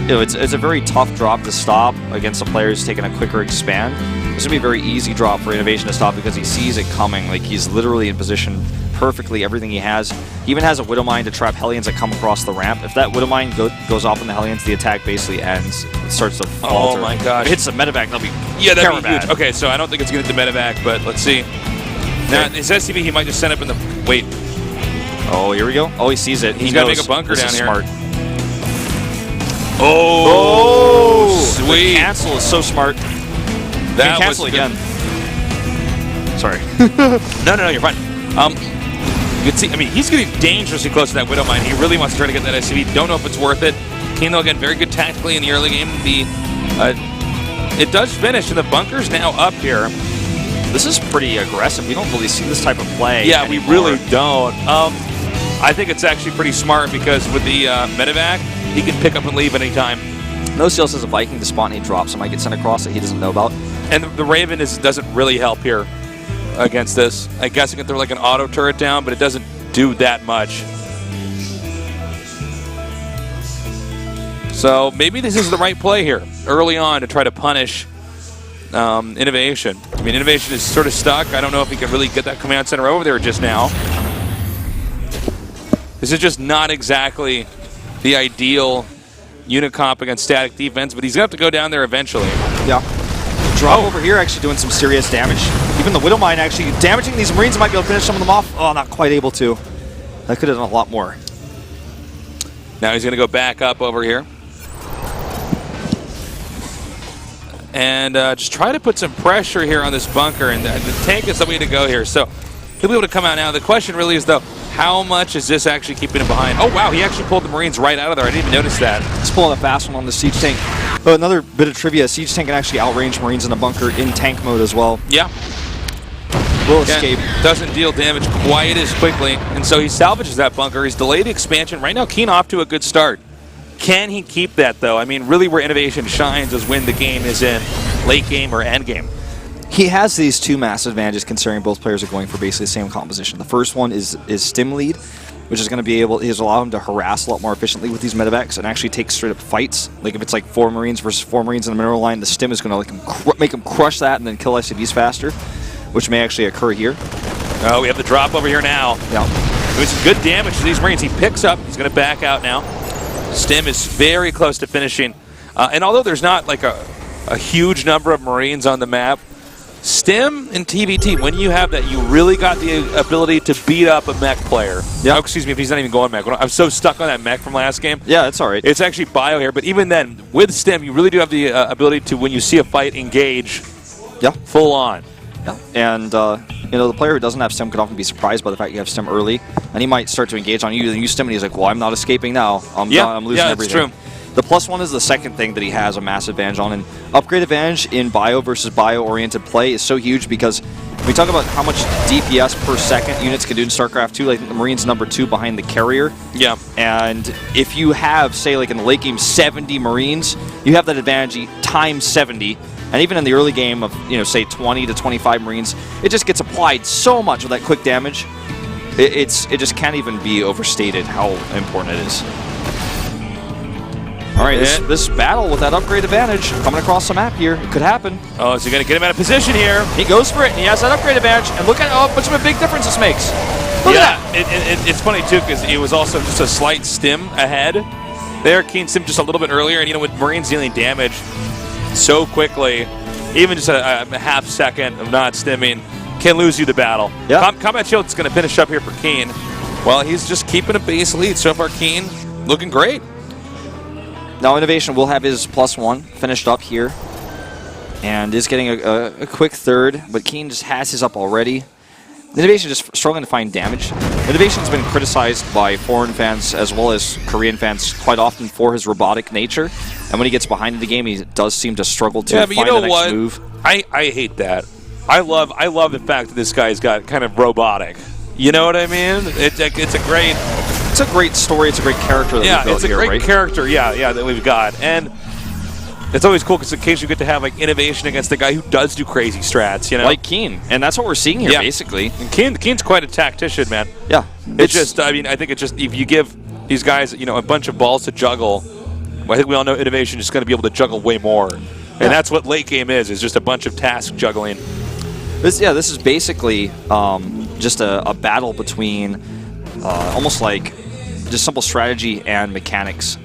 it's a very tough drop to stop against a player who's taking a quicker expand. It's going to be a very easy drop for INnoVation to stop because he sees it coming. Like, he's literally in position perfectly, everything he has. He even has a Widow Mine to trap Hellions that come across the ramp. If that Widow Mine goes off on the Hellions, the attack basically ends. It starts to falter. Oh my gosh. If it hits the medevac, that'll be That'd be huge. bad. Okay, so I don't think it's going to hit the medevac, but let's see. Now, his SCV, he might just send up in the... Wait. Oh, here we go. Oh, he sees it. He's got to make a bunker this down is here. Smart. Oh, sweet. The cancel is so smart. That was cancel good. again. Sorry. No, you're fine. You can see, I mean, he's getting dangerously close to that Widow Mine. He really wants to try to get that SCV. Don't know if it's worth it. KeeN, though, again, very good tactically in the early game. It does finish, and the bunker's now up here. This is pretty aggressive. We don't really see this type of play Yeah, anymore. we really don't. I think it's actually pretty smart because with the medevac, he can pick up and leave anytime. Notice he also has a Viking to spawn, and he drops. It might get sent across that he doesn't know about. And the Raven doesn't really help here against this. I guess you can throw like an auto turret down, but it doesn't do that much. So maybe this is the right play here early on to try to punish INnoVation. I mean, INnoVation is sort of stuck. I don't know if he can really get that command center over there just now. This is just not exactly the ideal unit comp against static defense, but he's going to have to go down there eventually. Yeah. Drop over here actually doing some serious damage. Even the Widow Mine actually damaging these Marines might be able to finish some of them off. Oh, not quite able to. That could have done a lot more. Now he's going to go back up over here. And just try to put some pressure here on this bunker, and the tank is the way to go here. So he'll be able to come out now. The question really is, though, how much is this actually keeping him behind? Oh, wow, he actually pulled the Marines right out of there. I didn't even notice that. He's pulling a fast one on the Siege Tank. Oh, another bit of trivia, Siege Tank can actually outrange Marines in the bunker in tank mode as well. Yeah. Will Again, escape. doesn't deal damage quite as quickly, and so he salvages that bunker. He's delayed the expansion. Right now, KeeN off to a good start. Can he keep that, though? I mean, really where INnoVation shines is when the game is in late game or end game. He has these two massive advantages considering both players are going for basically the same composition. The first one is stim lead, which is going to be able to allow him to harass a lot more efficiently with these medevacs and actually take straight up fights. Like if it's like 4 Marines versus 4 Marines in the mineral line, the stim is going to make him crush that and then kill SCVs faster, which may actually occur here. Oh, we have the drop over here now. Yeah. Doing some good damage to these Marines. He picks up. He's going to back out now. Stim is very close to finishing. And although there's not like a huge number of Marines on the map, Stim and TvT, when you have that, you really got the ability to beat up a mech player. Yeah. Oh, excuse me, if he's not even going mech. I'm so stuck on that mech from last game. Yeah, that's all right. It's actually bio here, but even then, with Stim, you really do have the ability to, when you see a fight, engage full on. Yeah. And, you know, the player who doesn't have stim could often be surprised by the fact you have stim early, and he might start to engage on you, and you stim, and he's like, well, I'm not escaping now. I'm losing everything. Yeah, that's true. The +1 is the second thing that he has a massive advantage on, and upgrade advantage in bio versus bio-oriented play is so huge because we talk about how much DPS per second units can do in StarCraft II. Like the Marines #2 behind the carrier. Yeah. And if you have, say, like in the late game, 70 Marines, you have that advantage times 70. And even in the early game of, you know, say 20 to 25 Marines, it just gets applied so much with that quick damage. It just can't even be overstated how important it is. All right, this battle with that upgrade advantage coming across the map here. It could happen. Oh, is he going to get him out of position here? He goes for it, and he has that upgrade advantage. And look at how much of a big difference this makes. Look at that. It's funny, too, because it was also just a slight stim ahead. There, KeeN stimmed just a little bit earlier. And, you know, with Marines dealing damage so quickly, even just a half second of not stimming can lose you the battle. Yeah. Combat Shield's going to finish up here for KeeN. Well, he's just keeping a base lead. So far, KeeN looking great. Now, INnoVation will have his +1 finished up here. And is getting a quick third, but KeeN just has his up already. INnoVation just struggling to find damage. INnoVation's been criticized by foreign fans as well as Korean fans quite often for his robotic nature. And when he gets behind in the game, he does seem to struggle to find the next move. I hate that. I love the fact that this guy's got kind of robotic. You know what I mean? It's a great... It's a great story. It's a great character that we've built it's a here, great right? character, that we've got. And It's always cool because in case you get to have like INnoVation against the guy who does do crazy strats, you know, like KeeN, and that's what we're seeing here basically. And KeeN's quite a tactician, man. Yeah, it's just, I mean, I think it's just if you give these guys, you know, a bunch of balls to juggle, well, I think we all know INnoVation is going to be able to juggle way more, and that's what late game is just a bunch of task juggling. This is basically just a battle between almost like just simple strategy and mechanics.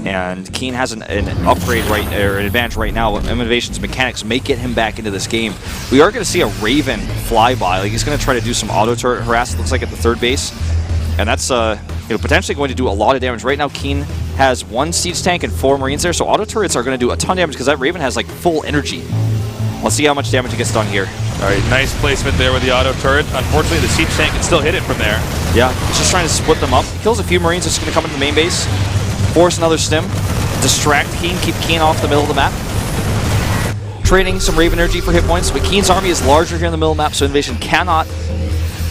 And KeeN has an upgrade or an advantage right now. INnoVation's mechanics may get him back into this game. We are going to see a Raven fly by. Like he's going to try to do some auto turret harass. It looks like at the third base, and that's potentially going to do a lot of damage. Right now, KeeN has 1 siege tank and 4 Marines there, so auto turrets are going to do a ton of damage because that Raven has like full energy. Let's see how much damage he gets done here. All right, nice placement there with the auto turret. Unfortunately, the siege tank can still hit it from there. Yeah, he's just trying to split them up. He kills a few Marines. That's going to come into the main base. Force another stim, distract KeeN, keep KeeN off the middle of the map. Trading some Raven energy for hit points, but KeeN's army is larger here in the middle of the map, so INnoVation cannot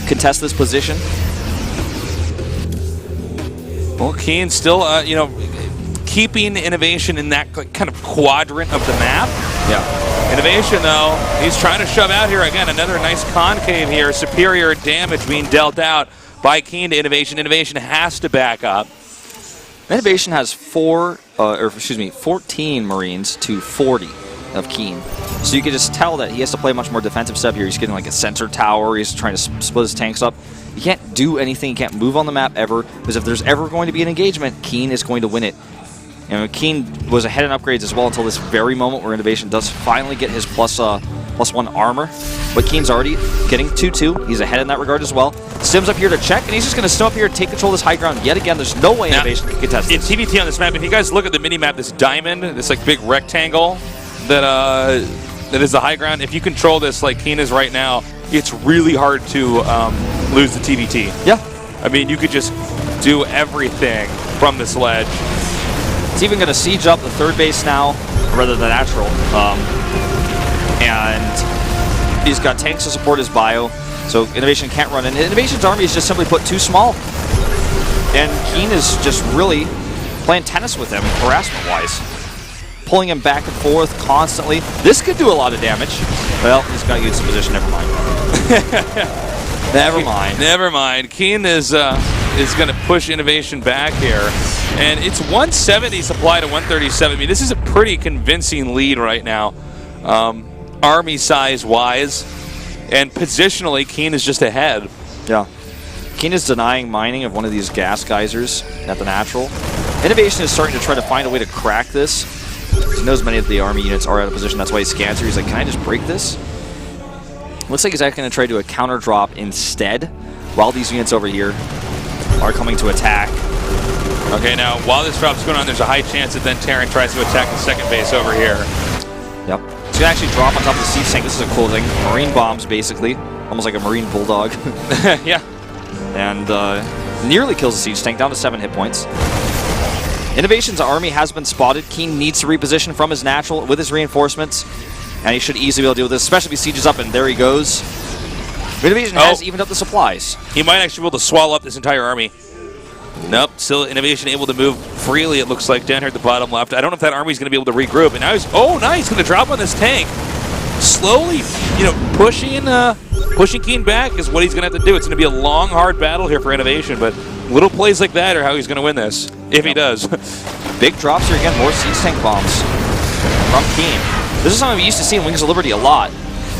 contest this position. Well, KeeN still, keeping INnoVation in that kind of quadrant of the map. Yeah. INnoVation, though, he's trying to shove out here again. Another nice concave here. Superior damage being dealt out by KeeN to INnoVation. INnoVation has to back up. INnoVation has 14 Marines to 40 of KeeN. So you can just tell that he has to play a much more defensive step here. He's getting like a sensor tower. He's trying to split his tanks up. He can't do anything. He can't move on the map ever, because if there's ever going to be an engagement, KeeN is going to win it. And KeeN was ahead in upgrades as well until this very moment where INnoVation does finally get his +1 armor. But KeeN's already getting 2-2. He's ahead in that regard as well. Stims up here to check, and he's just going to stim up here and take control of this high ground yet again. There's no way INnoVation can contest this. In TvT on this map, if you guys look at the mini-map, this diamond, this like big rectangle that is the high ground, if you control this like KeeN is right now, it's really hard to lose the TvT. Yeah. I mean, you could just do everything from this ledge. It's even going to siege up the third base now, rather than natural. And he's got tanks to support his bio, so INnoVation can't run in. INnoVation's army is just simply put too small. And KeeN is just really playing tennis with him, harassment-wise. Pulling him back and forth constantly. This could do a lot of damage. Well, he's got to use the position, never mind. Never mind. KeeN is going to push INnoVation back here. And it's 170 supply to 137. I mean, this is a pretty convincing lead right now. Army size-wise. And positionally, KeeN is just ahead. Yeah. KeeN is denying mining of one of these gas geysers at the natural. INnoVation is starting to try to find a way to crack this. He knows many of the army units are out of position. That's why he scans her. He's like, can I just break this? Looks like he's actually going to try to do a counter drop instead, while these units over here are coming to attack. Okay, now, while this drop's going on, there's a high chance that then Terran tries to attack the second base over here. Yep. He's going to actually drop on top of the siege tank. This is a cool thing. Marine bombs, basically. Almost like a Marine bulldog. Yeah. And nearly kills the siege tank, down to 7 hit points. INnoVation's army has been spotted. KeeN needs to reposition from his natural with his reinforcements. And he should easily be able to deal with this, especially if he sieges up, and there he goes. INnoVation has evened up the supplies. He might actually be able to swallow up this entire army. Nope, still INnoVation able to move freely, it looks like, down here at the bottom left. I don't know if that army's going to be able to regroup. And now he's, nice, going to drop on this tank. Slowly, pushing KeeN back is what he's going to have to do. It's going to be a long, hard battle here for INnoVation, but little plays like that are how he's going to win this, if he does. Big drops here again, more siege tank bombs from KeeN. This is something we used to see in Wings of Liberty a lot.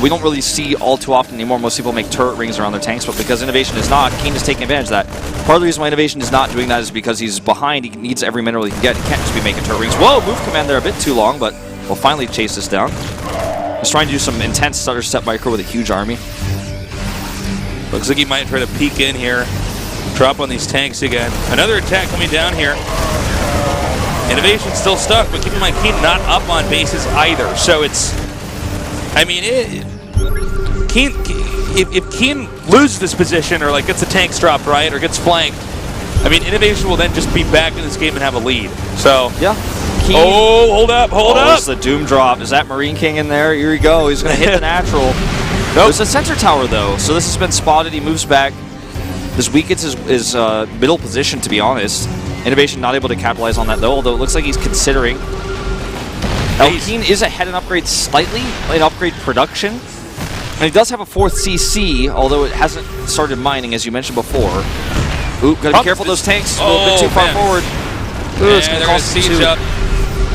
We don't really see all too often anymore. Most people make turret rings around their tanks, but because INnoVation is not, KeeN is taking advantage of that. Part of the reason why INnoVation is not doing that is because he's behind. He needs every mineral he can get. He can't just be making turret rings. Whoa, move command there a bit too long, but we'll finally chase this down. He's trying to do some intense stutter step micro with a huge army. Looks like he might try to peek in here. Drop on these tanks again. Another attack coming down here. INnoVation's still stuck, but keep in mind, KeeN not up on bases either. So it's, I mean, if KeeN loses this position or like gets the tanks dropped, right, or gets flanked, I mean, INnoVation will then just be back in this game and have a lead. So yeah. KeeN. Oh, hold up. It's the Doom drop. Is that Marine King in there? Here we go. He's going to hit the natural. Nope. There's a sensor tower, though, so this has been spotted. He moves back. This weakens his middle position, to be honest. INnoVation not able to capitalize on that, though, although it looks like he's considering Now, KeeN is ahead in upgrades slightly, in upgrade production. And he does have a 4th CC, although it hasn't started mining, as you mentioned before. Ooh, gotta be careful, those tanks. A little bit too far forward. Ooh, it's gonna cost siege up.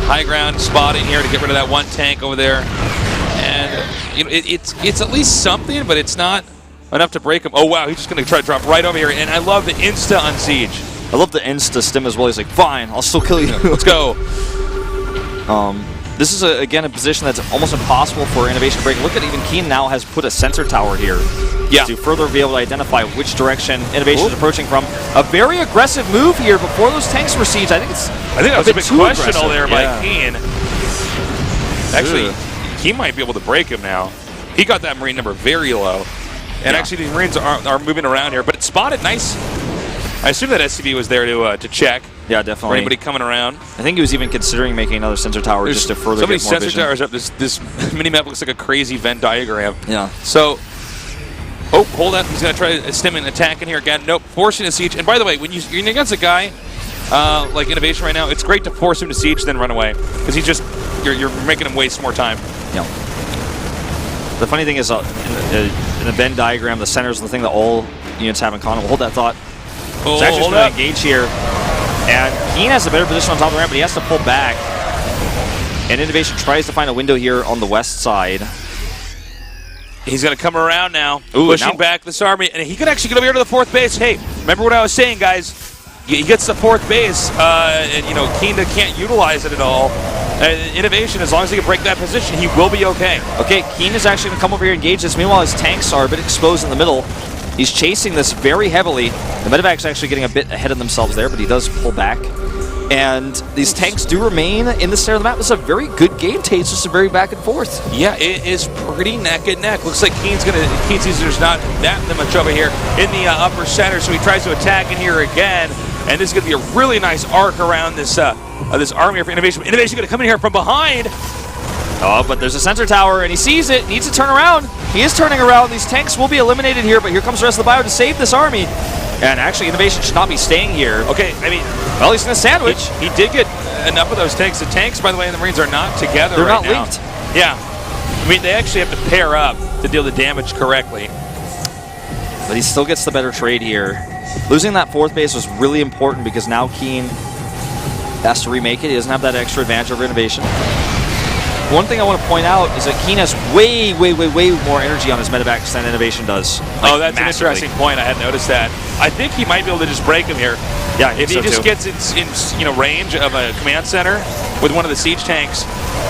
High ground spotting here to get rid of that one tank over there. And you know, it's at least something, but it's not enough to break him. Oh, wow, he's just gonna try to drop right over here. And I love the insta on siege. I love the insta stim as well. He's like, fine, I'll still kill you. Let's go. This is, again, a position that's almost impossible for INnoVation to break. Look at even KeeN now has put a sensor tower here to further be able to identify which direction INnoVation is approaching from. A very aggressive move here before those tanks were sieged. I think that was a bit questionable there by KeeN. Actually, he might be able to break him now. He got that Marine number very low. And actually, the Marines are moving around here. But it's spotted nice. I assume that SCV was there to check. Yeah, definitely. For anybody coming around. I think he was even considering making another sensor tower just to further get more so many vision. sensor towers up. This mini-map looks like a crazy Venn diagram. Yeah. So, hold up. He's going to try to stem and attack in here again. Nope, forcing a siege. And by the way, when you're against a guy like INnoVation right now, it's great to force him to siege, then run away. Because he's just, you're making him waste more time. Yeah. The funny thing is, in the Venn diagram, the center is the thing that all units have in common. We'll hold that thought. It's actually just going to engage here. And KeeN has a better position on top of the ramp, but he has to pull back. And INnoVation tries to find a window here on the west side. He's going to come around now, pushing back this army. And he could actually get over here to the 4th base. Hey, remember what I was saying, guys? He gets the 4th base, and, you know, KeeN can't utilize it at all. INnoVation, as long as he can break that position, he will be okay. Okay, KeeN is actually going to come over here and engage this. Meanwhile, his tanks are a bit exposed in the middle. He's chasing this very heavily. The medevac's actually getting a bit ahead of themselves there, but he does pull back. And these tanks do remain in the center of the map. This is a very good game, Tate. It's just a very back and forth. Yeah, it is pretty neck and neck. Looks like KeeN sees there's not that much over here in the upper center, so he tries to attack in here again. And this is going to be a really nice arc around this this army for INnoVation. INnoVation going to come in here from behind. Oh, but there's a sensor tower, and he sees it, needs to turn around. He is turning around. These tanks will be eliminated here, but here comes the rest of the bio to save this army. And actually, INnoVation should not be staying here. Okay, I mean, well, he's in a sandwich. He did get enough of those tanks. The tanks, by the way, and the Marines are not together They're right not now. linked. Yeah. I mean, they actually have to pair up to deal the damage correctly. But he still gets the better trade here. Losing that 4th base was really important because now KeeN has to remake it. He doesn't have that extra advantage over INnoVation. One thing I want to point out is that KeeN has way more energy on his medevacs than INnoVation does. Like, oh, that's massively. An interesting point. I hadn't noticed that. I think he might be able to just break him here. Yeah, if he just gets in range of a command center with one of the siege tanks,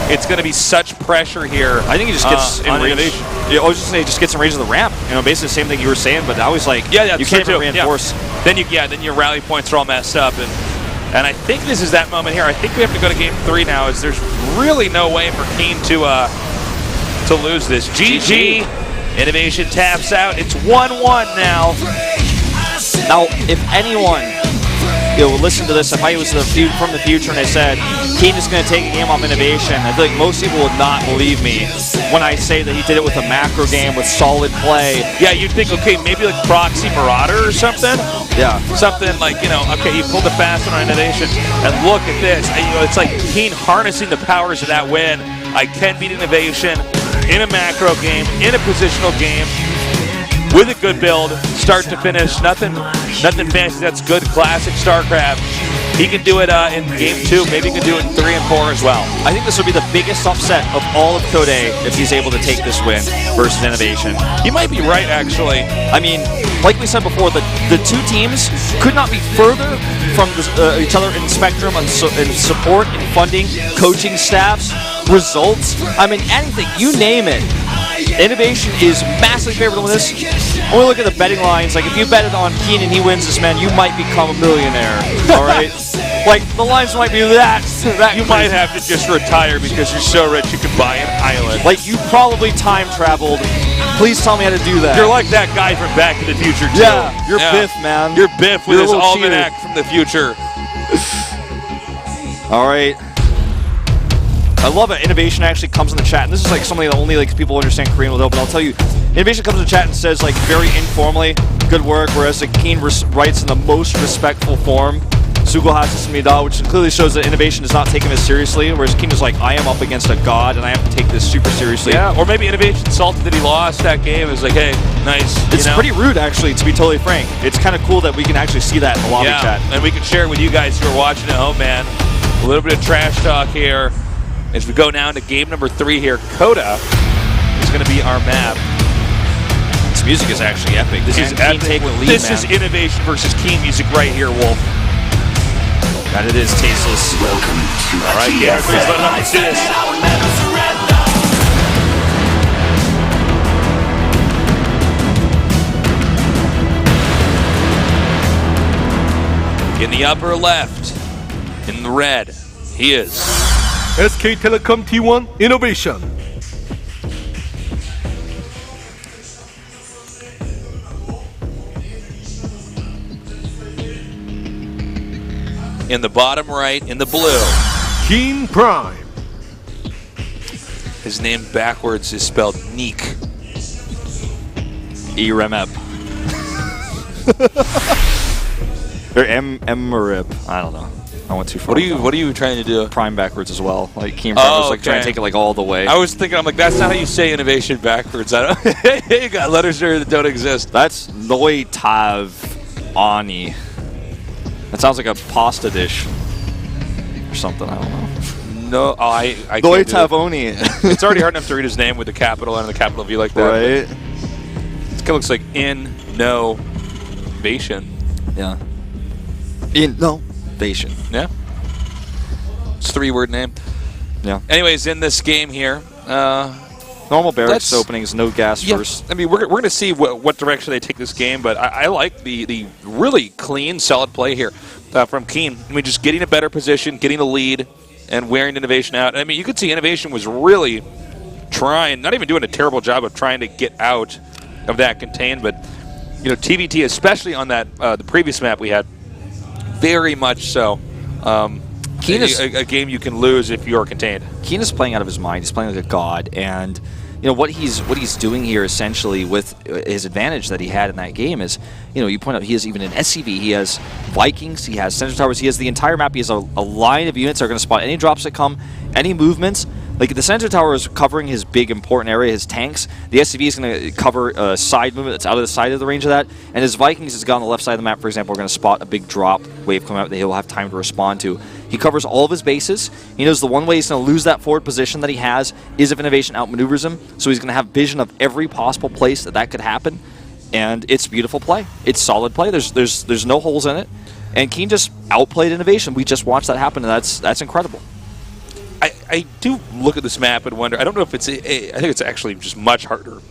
it's going to be such pressure here. I think he just gets in range. Yeah, I was just saying, he just gets in range of the ramp. You know, basically the same thing you were saying, but now he's like, you can't even reinforce. Yeah. Then your rally points are all messed up, and I think this is that moment here. I think we have to go to game 3 now, as there's really no way for KeeN to lose this. GG. INnoVation taps out. It's 1-1 now. Now, if anyone will listen to this, if I was from the future and I said, KeeN is going to take a game off INnoVation, I feel like most people would not believe me when I say that he did it with a macro game with solid play. Yeah, you'd think, okay, maybe like Proxy Marauder or something. Yeah. Something like, you know, okay, he pulled a fast one on INnoVation, and look at this. You know, it's like KeeN harnessing the powers of that win. I can beat INnoVation in a macro game, in a positional game, with a good build, start to finish. Nothing fancy. That's good classic StarCraft. He can do it in game 2. Maybe he can do it in 3 and 4 as well. I think this will be the biggest upset of all of Code A if he's able to take this win versus INnoVation. You might be right, actually. I mean, like we said before, the two teams could not be further from each other in spectrum and support and funding, coaching staffs, results. I mean, anything, you name it. INnoVation is massively favored on this. When we look at the betting lines, like if you bet it on KeeN and he wins this, man, you might become a millionaire. All right, like the lines might be that you crazy. Might have to just retire because you're so rich you can buy an island. Like you probably time traveled. Please tell me how to do that. You're like that guy from Back to the Future too. Yeah, you're Biff, man. You're Biff with his almanac from the future. All right. I love it. INnoVation actually comes in the chat, and this is like something that only like people who understand Korean will know. But I'll tell you, INnoVation comes in the chat and says like very informally, "Good work," whereas like KeeN writes in the most respectful form. Sugo Hatsumida, which clearly shows that INnoVation does not take him as seriously, whereas KeeN is like, I am up against a god, and I have to take this super seriously. Yeah, or maybe INnoVation salted that he lost that game. It was like, hey, nice. It's pretty rude, actually, to be totally frank. It's kind of cool that we can actually see that in the lobby chat. And we can share it with you guys who are watching at home, man. A little bit of trash talk here as we go now into game number 3 here. Coda is going to be our map. This music is actually epic. This is KeeN take the lead, This is INnoVation versus KeeN music right here, Wolf. And it is tasteless. Welcome to All right, yeah, please let up. Let's do this. In the upper left, in the red, he is SK Telecom T1 INnoVation. in the bottom right, in the blue. KeeN Prime. His name backwards is spelled Neek. E-Remep. Or M-Rip. I don't know. I went too far. What are you trying to do? Prime backwards as well. Like KeeN Prime was like trying to take it like all the way. I was thinking, I'm like, that's not how you say INnoVation backwards. I don't. You got letters there that don't exist. That's Noi Tav Ani. That sounds like a pasta dish or something. I don't know. No, I Noi can't do Tav it. Oni. It's already hard enough to read his name with the capital N and the capital V like that. Right. It kind of looks like INnoVation. Yeah. INnoVation. Yeah. It's a 3-word name. Yeah. Anyways, in this game here, normal barracks openings, no gas first. I mean, we're going to see what direction they take this game, but I like the really clean, solid play here from KeeN. I mean, just getting a better position, getting a lead, and wearing INnoVation out. I mean, you could see INnoVation was really trying, not even doing a terrible job of trying to get out of that contain, but you know, TvT, especially on that the previous map we had, very much so. KeeN is a game you can lose if you are contained. KeeN is playing out of his mind. He's playing like a god, and you know what he's doing here essentially with his advantage that he had in that game is, you know, you point out he has even an SCV, he has Vikings, he has Sensor Towers, he has the entire map. He has a line of units that are going to spot any drops that come, any movements. Like the Sensor Tower is covering his big important area, his tanks. The SCV is going to cover a side movement that's out of the side of the range of that. And his Vikings has got on the left side of the map, for example, are going to spot a big drop wave coming out that he'll have time to respond to. He covers all of his bases. He knows the one way he's going to lose that forward position that he has is if INnoVation outmaneuvers him. So he's going to have vision of every possible place that could happen. And it's beautiful play. It's solid play. There's no holes in it. And KeeN just outplayed INnoVation. We just watched that happen, and that's incredible. I do look at this map and wonder, I don't know if it's I think it's actually just much harder,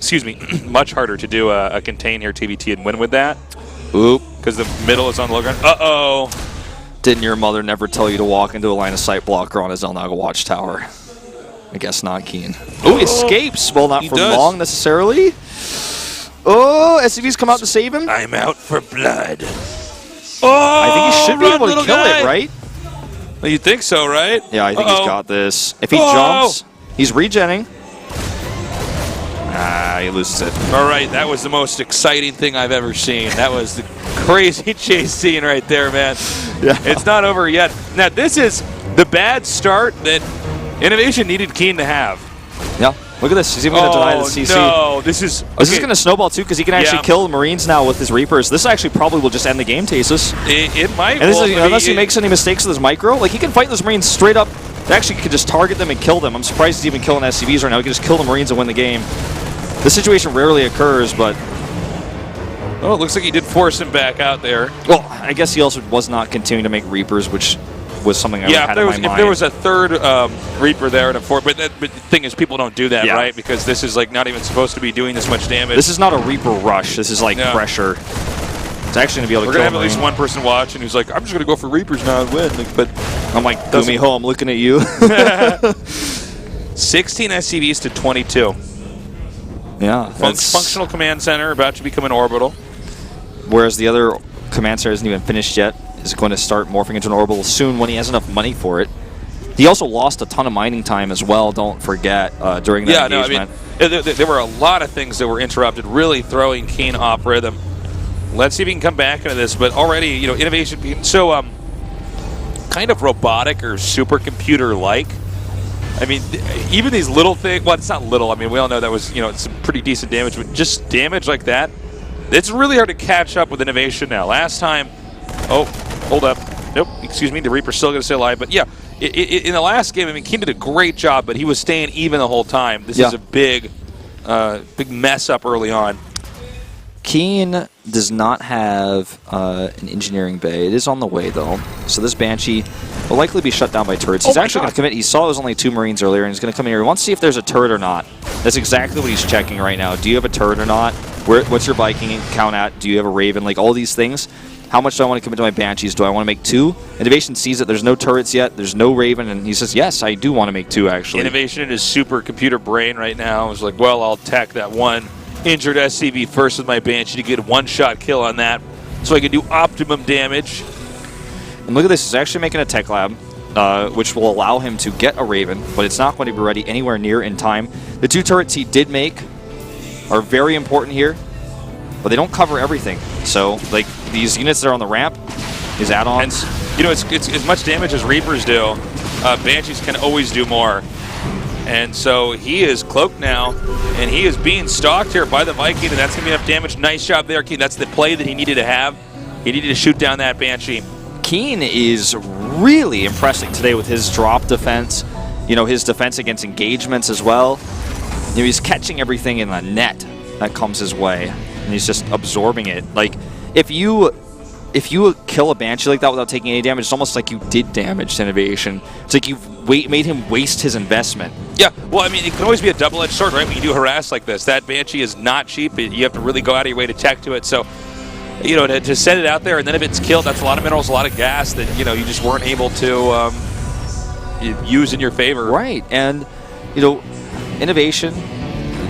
much harder to do a contain here TvT and win with that. Oop. Because the middle is on the low ground. Uh-oh. Didn't your mother never tell you to walk into a line of sight blocker on a Zelnaga watchtower? I guess not, KeeN. Oh, he escapes. Well, not for long necessarily. Oh, SCV's come out to save him. I'm out for blood. Oh, I think he should be able to kill it, right? Well, you think so, right? Yeah, I think he's got this. If he jumps, he's regenning. Ah, he loses it. All right, that was the most exciting thing I've ever seen. That was the crazy chase scene right there, man. Yeah. It's not over yet. Now, this is the bad start that INnoVation needed KeeN to have. Yeah, look at this. He's even going to deny the CC. No, this is... Okay. This is going to snowball, too, because he can actually kill the Marines now with his Reapers. This actually probably will just end the game, Tasus. It might. And this is, unless he makes any mistakes with his micro, like, he can fight those Marines straight up. They actually could just target them and kill them. I'm surprised he's even killing SCVs right now. He can just kill the Marines and win the game. This situation rarely occurs, but... Oh, it looks like he did force him back out there. Well, I guess he also was not continuing to make Reapers, which was something I had in my mind. If there was a third Reaper there and a fourth, but the thing is, people don't do that, right? Because this is like not even supposed to be doing this much damage. This is not a Reaper rush. This is like pressure. It's actually going to be able to kill. We're going to have at least one person watching who's like, I'm just going to go for Reapers now and win. But I'm like, Gumiho, I'm looking at you. 16 SCVs to 22. Yeah. Functional command center about to become an orbital. Whereas the other command center isn't even finished yet. Is going to start morphing into an orbital soon when he has enough money for it. He also lost a ton of mining time as well, don't forget, during that engagement. No, I mean, there were a lot of things that were interrupted, really throwing KeeN off rhythm. Let's see if he can come back into this, but already, you know, INnoVation. So, kind of robotic or supercomputer-like. I mean, even these little things, well, it's not little. I mean, we all know that was, some pretty decent damage, but just damage like that, it's really hard to catch up with INnoVation now. Last time, oh, hold up. Nope, excuse me, the Reaper's still going to stay alive. But yeah, in the last game, I mean, KeeN did a great job, but he was staying even the whole time. This is a big mess up early on. KeeN does not have an engineering bay. It is on the way, though. So this Banshee will likely be shut down by turrets. He's actually going to commit. He saw it was only 2 Marines earlier, and he's going to come in here. He wants to see if there's a turret or not. That's exactly what he's checking right now. Do you have a turret or not? What's your Viking count at? Do you have a Raven? Like, all these things. How much do I want to commit to my Banshees? Do I want to make 2? INnoVation sees it. There's no turrets yet. There's no Raven, and he says, yes, I do want to make 2, actually. INnoVation in his supercomputer brain right now is like, well, I'll attack that one injured SCV first with my Banshee to get a one-shot kill on that so I can do optimum damage. And look at this. He's actually making a tech lab, which will allow him to get a Raven, but it's not going to be ready anywhere near in time. The 2 turrets he did make are very important here, but they don't cover everything. So, like, these units that are on the ramp, these add-ons. It's as much damage as Reapers do. Banshees can always do more. And so he is cloaked now, and he is being stalked here by the Viking, and that's going to be enough damage. Nice job there, KeeN. That's the play that he needed to have. He needed to shoot down that Banshee. KeeN is really impressing today with his drop defense, his defense against engagements as well. He's catching everything in the net that comes his way, and he's just absorbing it. Like, if you kill a Banshee like that without taking any damage, it's almost like you did damage to INnoVation. It's like you've made him waste his investment. Yeah, well, I mean, it can always be a double-edged sword, right? When you do harass like this, that Banshee is not cheap. You have to really go out of your way to tech to it. So, to send it out there, and then if it's killed, that's a lot of minerals, a lot of gas that, you just weren't able to use in your favor. Right, and, INnoVation,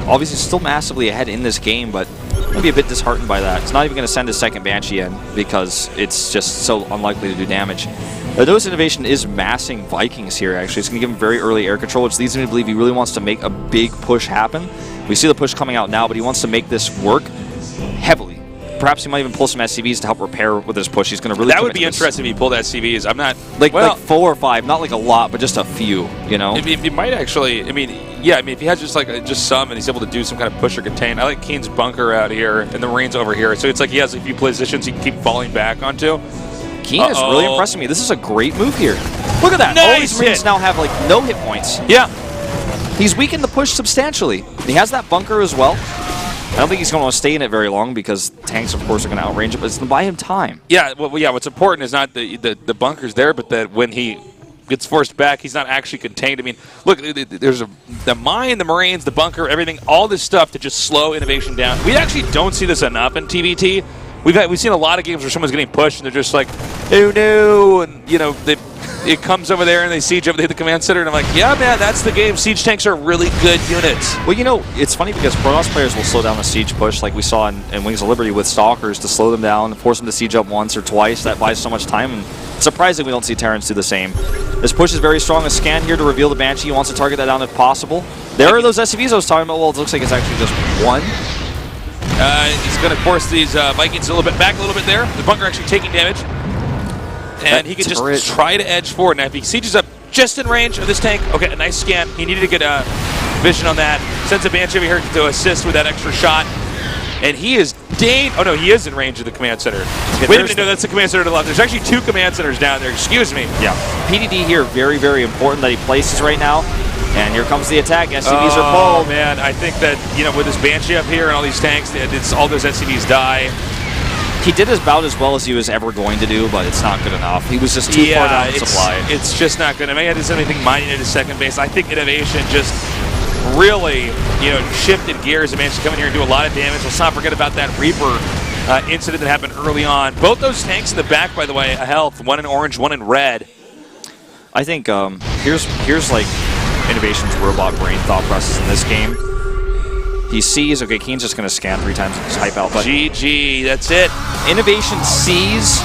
obviously still massively ahead in this game, but I'll be a bit disheartened by that. It's not even going to send his second Banshee in because it's just so unlikely to do damage. Notice INnoVation is massing Vikings here, actually. It's going to give him very early air control, which leads me to believe he really wants to make a big push happen. We see the push coming out now, but he wants to make this work heavily. Perhaps he might even pull some SCVs to help repair with his push. He's going to really That would be interesting if he pulled SCVs. I'm not... Like 4 or 5, not like a lot, but just a few, It might actually... if he has just some and he's able to do some kind of push or contain. I like KeeN's bunker out here and the Marines over here. So it's like he has a few positions he can keep falling back onto. KeeN is really impressing me. This is a great move here. Look at that. Nice all these Marines now have no hit points. Yeah. He's weakened the push substantially. He has that bunker as well. I don't think he's going to stay in it very long because tanks, of course, are going to outrange it, but it's going to buy him time. Yeah, what's important is not the bunkers there, but that when he gets forced back, he's not actually contained. I mean, look, there's the mine, the Marines, the bunker, everything, all this stuff to just slow INnoVation down. We actually don't see this enough in TvT. We've seen a lot of games where someone's getting pushed and they're just like, oh no, and it comes over there and they siege over, they hit the command center, and I'm like, yeah, man, that's the game. Siege tanks are really good units. Well, it's funny because Protoss players will slow down the siege push like we saw in Wings of Liberty with Stalkers to slow them down and force them to siege up once or twice. That buys so much time, and it's surprising we don't see Terrans do the same. This push is very strong. A scan here to reveal the Banshee. He wants to target that down if possible. There are those SCVs I was talking about. Well, it looks like it's actually just one. He's going to force these Vikings a little bit back a little bit there. The bunker actually taking damage. And he can just try to edge forward. Now, if he sieges up just in range of this tank, okay, a nice scan. He needed to get vision on that. Sends a Banshee over here to assist with that extra shot. And he is oh no, he is in range of the command center. Wait a minute, no, that's the command center to the left. There's actually 2 command centers down there, excuse me. Yeah. PDD here, very, very important that he places right now. And here comes the attack. SCVs are pulled. Oh, man, I think that, with this Banshee up here and all these tanks, all those SCVs die. He did about as well as he was ever going to do, but it's not good enough. He was just too far down the supply. It's just not good. I mean, he had anything mining into second base. I think INnoVation just really, shifted gears and managed to come in here and do a lot of damage. Let's not forget about that Reaper incident that happened early on. Both those tanks in the back, by the way, a health. One in orange, one in red. I think here's like INnoVation's robot brain thought process in this game. He sees, okay, KeeN's just going to scan 3 times and just hype out. But GG, that's it. INnoVation sees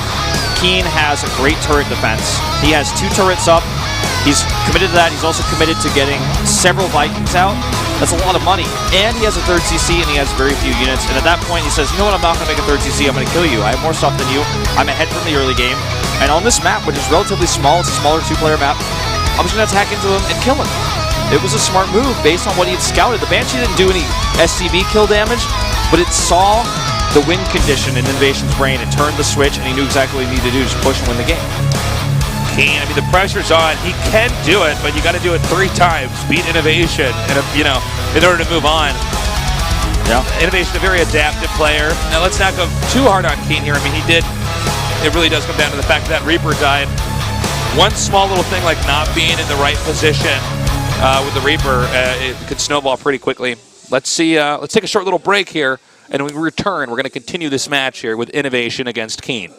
KeeN has a great turret defense. He has 2 turrets up. He's committed to that. He's also committed to getting several Vikings out. That's a lot of money. And he has a third CC, and he has very few units. And at that point, he says, you know what, I'm not going to make a third CC. I'm going to kill you. I have more stuff than you. I'm ahead from the early game. And on this map, which is relatively small, it's a smaller two-player map, I'm just going to attack into him and kill him. It was a smart move based on what he had scouted. The Banshee didn't do any SCV kill damage, but it saw the win condition in INnoVation's brain. It turned the switch, and he knew exactly what he needed to do to push and win the game. KeeN, I mean, the pressure's on. He can do it, but you got to do it 3 times. Beat INnoVation, and in order to move on. Yeah. INnoVation, a very adaptive player. Now, let's not go too hard on KeeN here. I mean, it really does come down to the fact that Reaper died. One small little thing like not being in the right position with the Reaper, it could snowball pretty quickly. Let's see. Let's take a short little break here, and when we return, we're going to continue this match here with INnoVation against KeeN.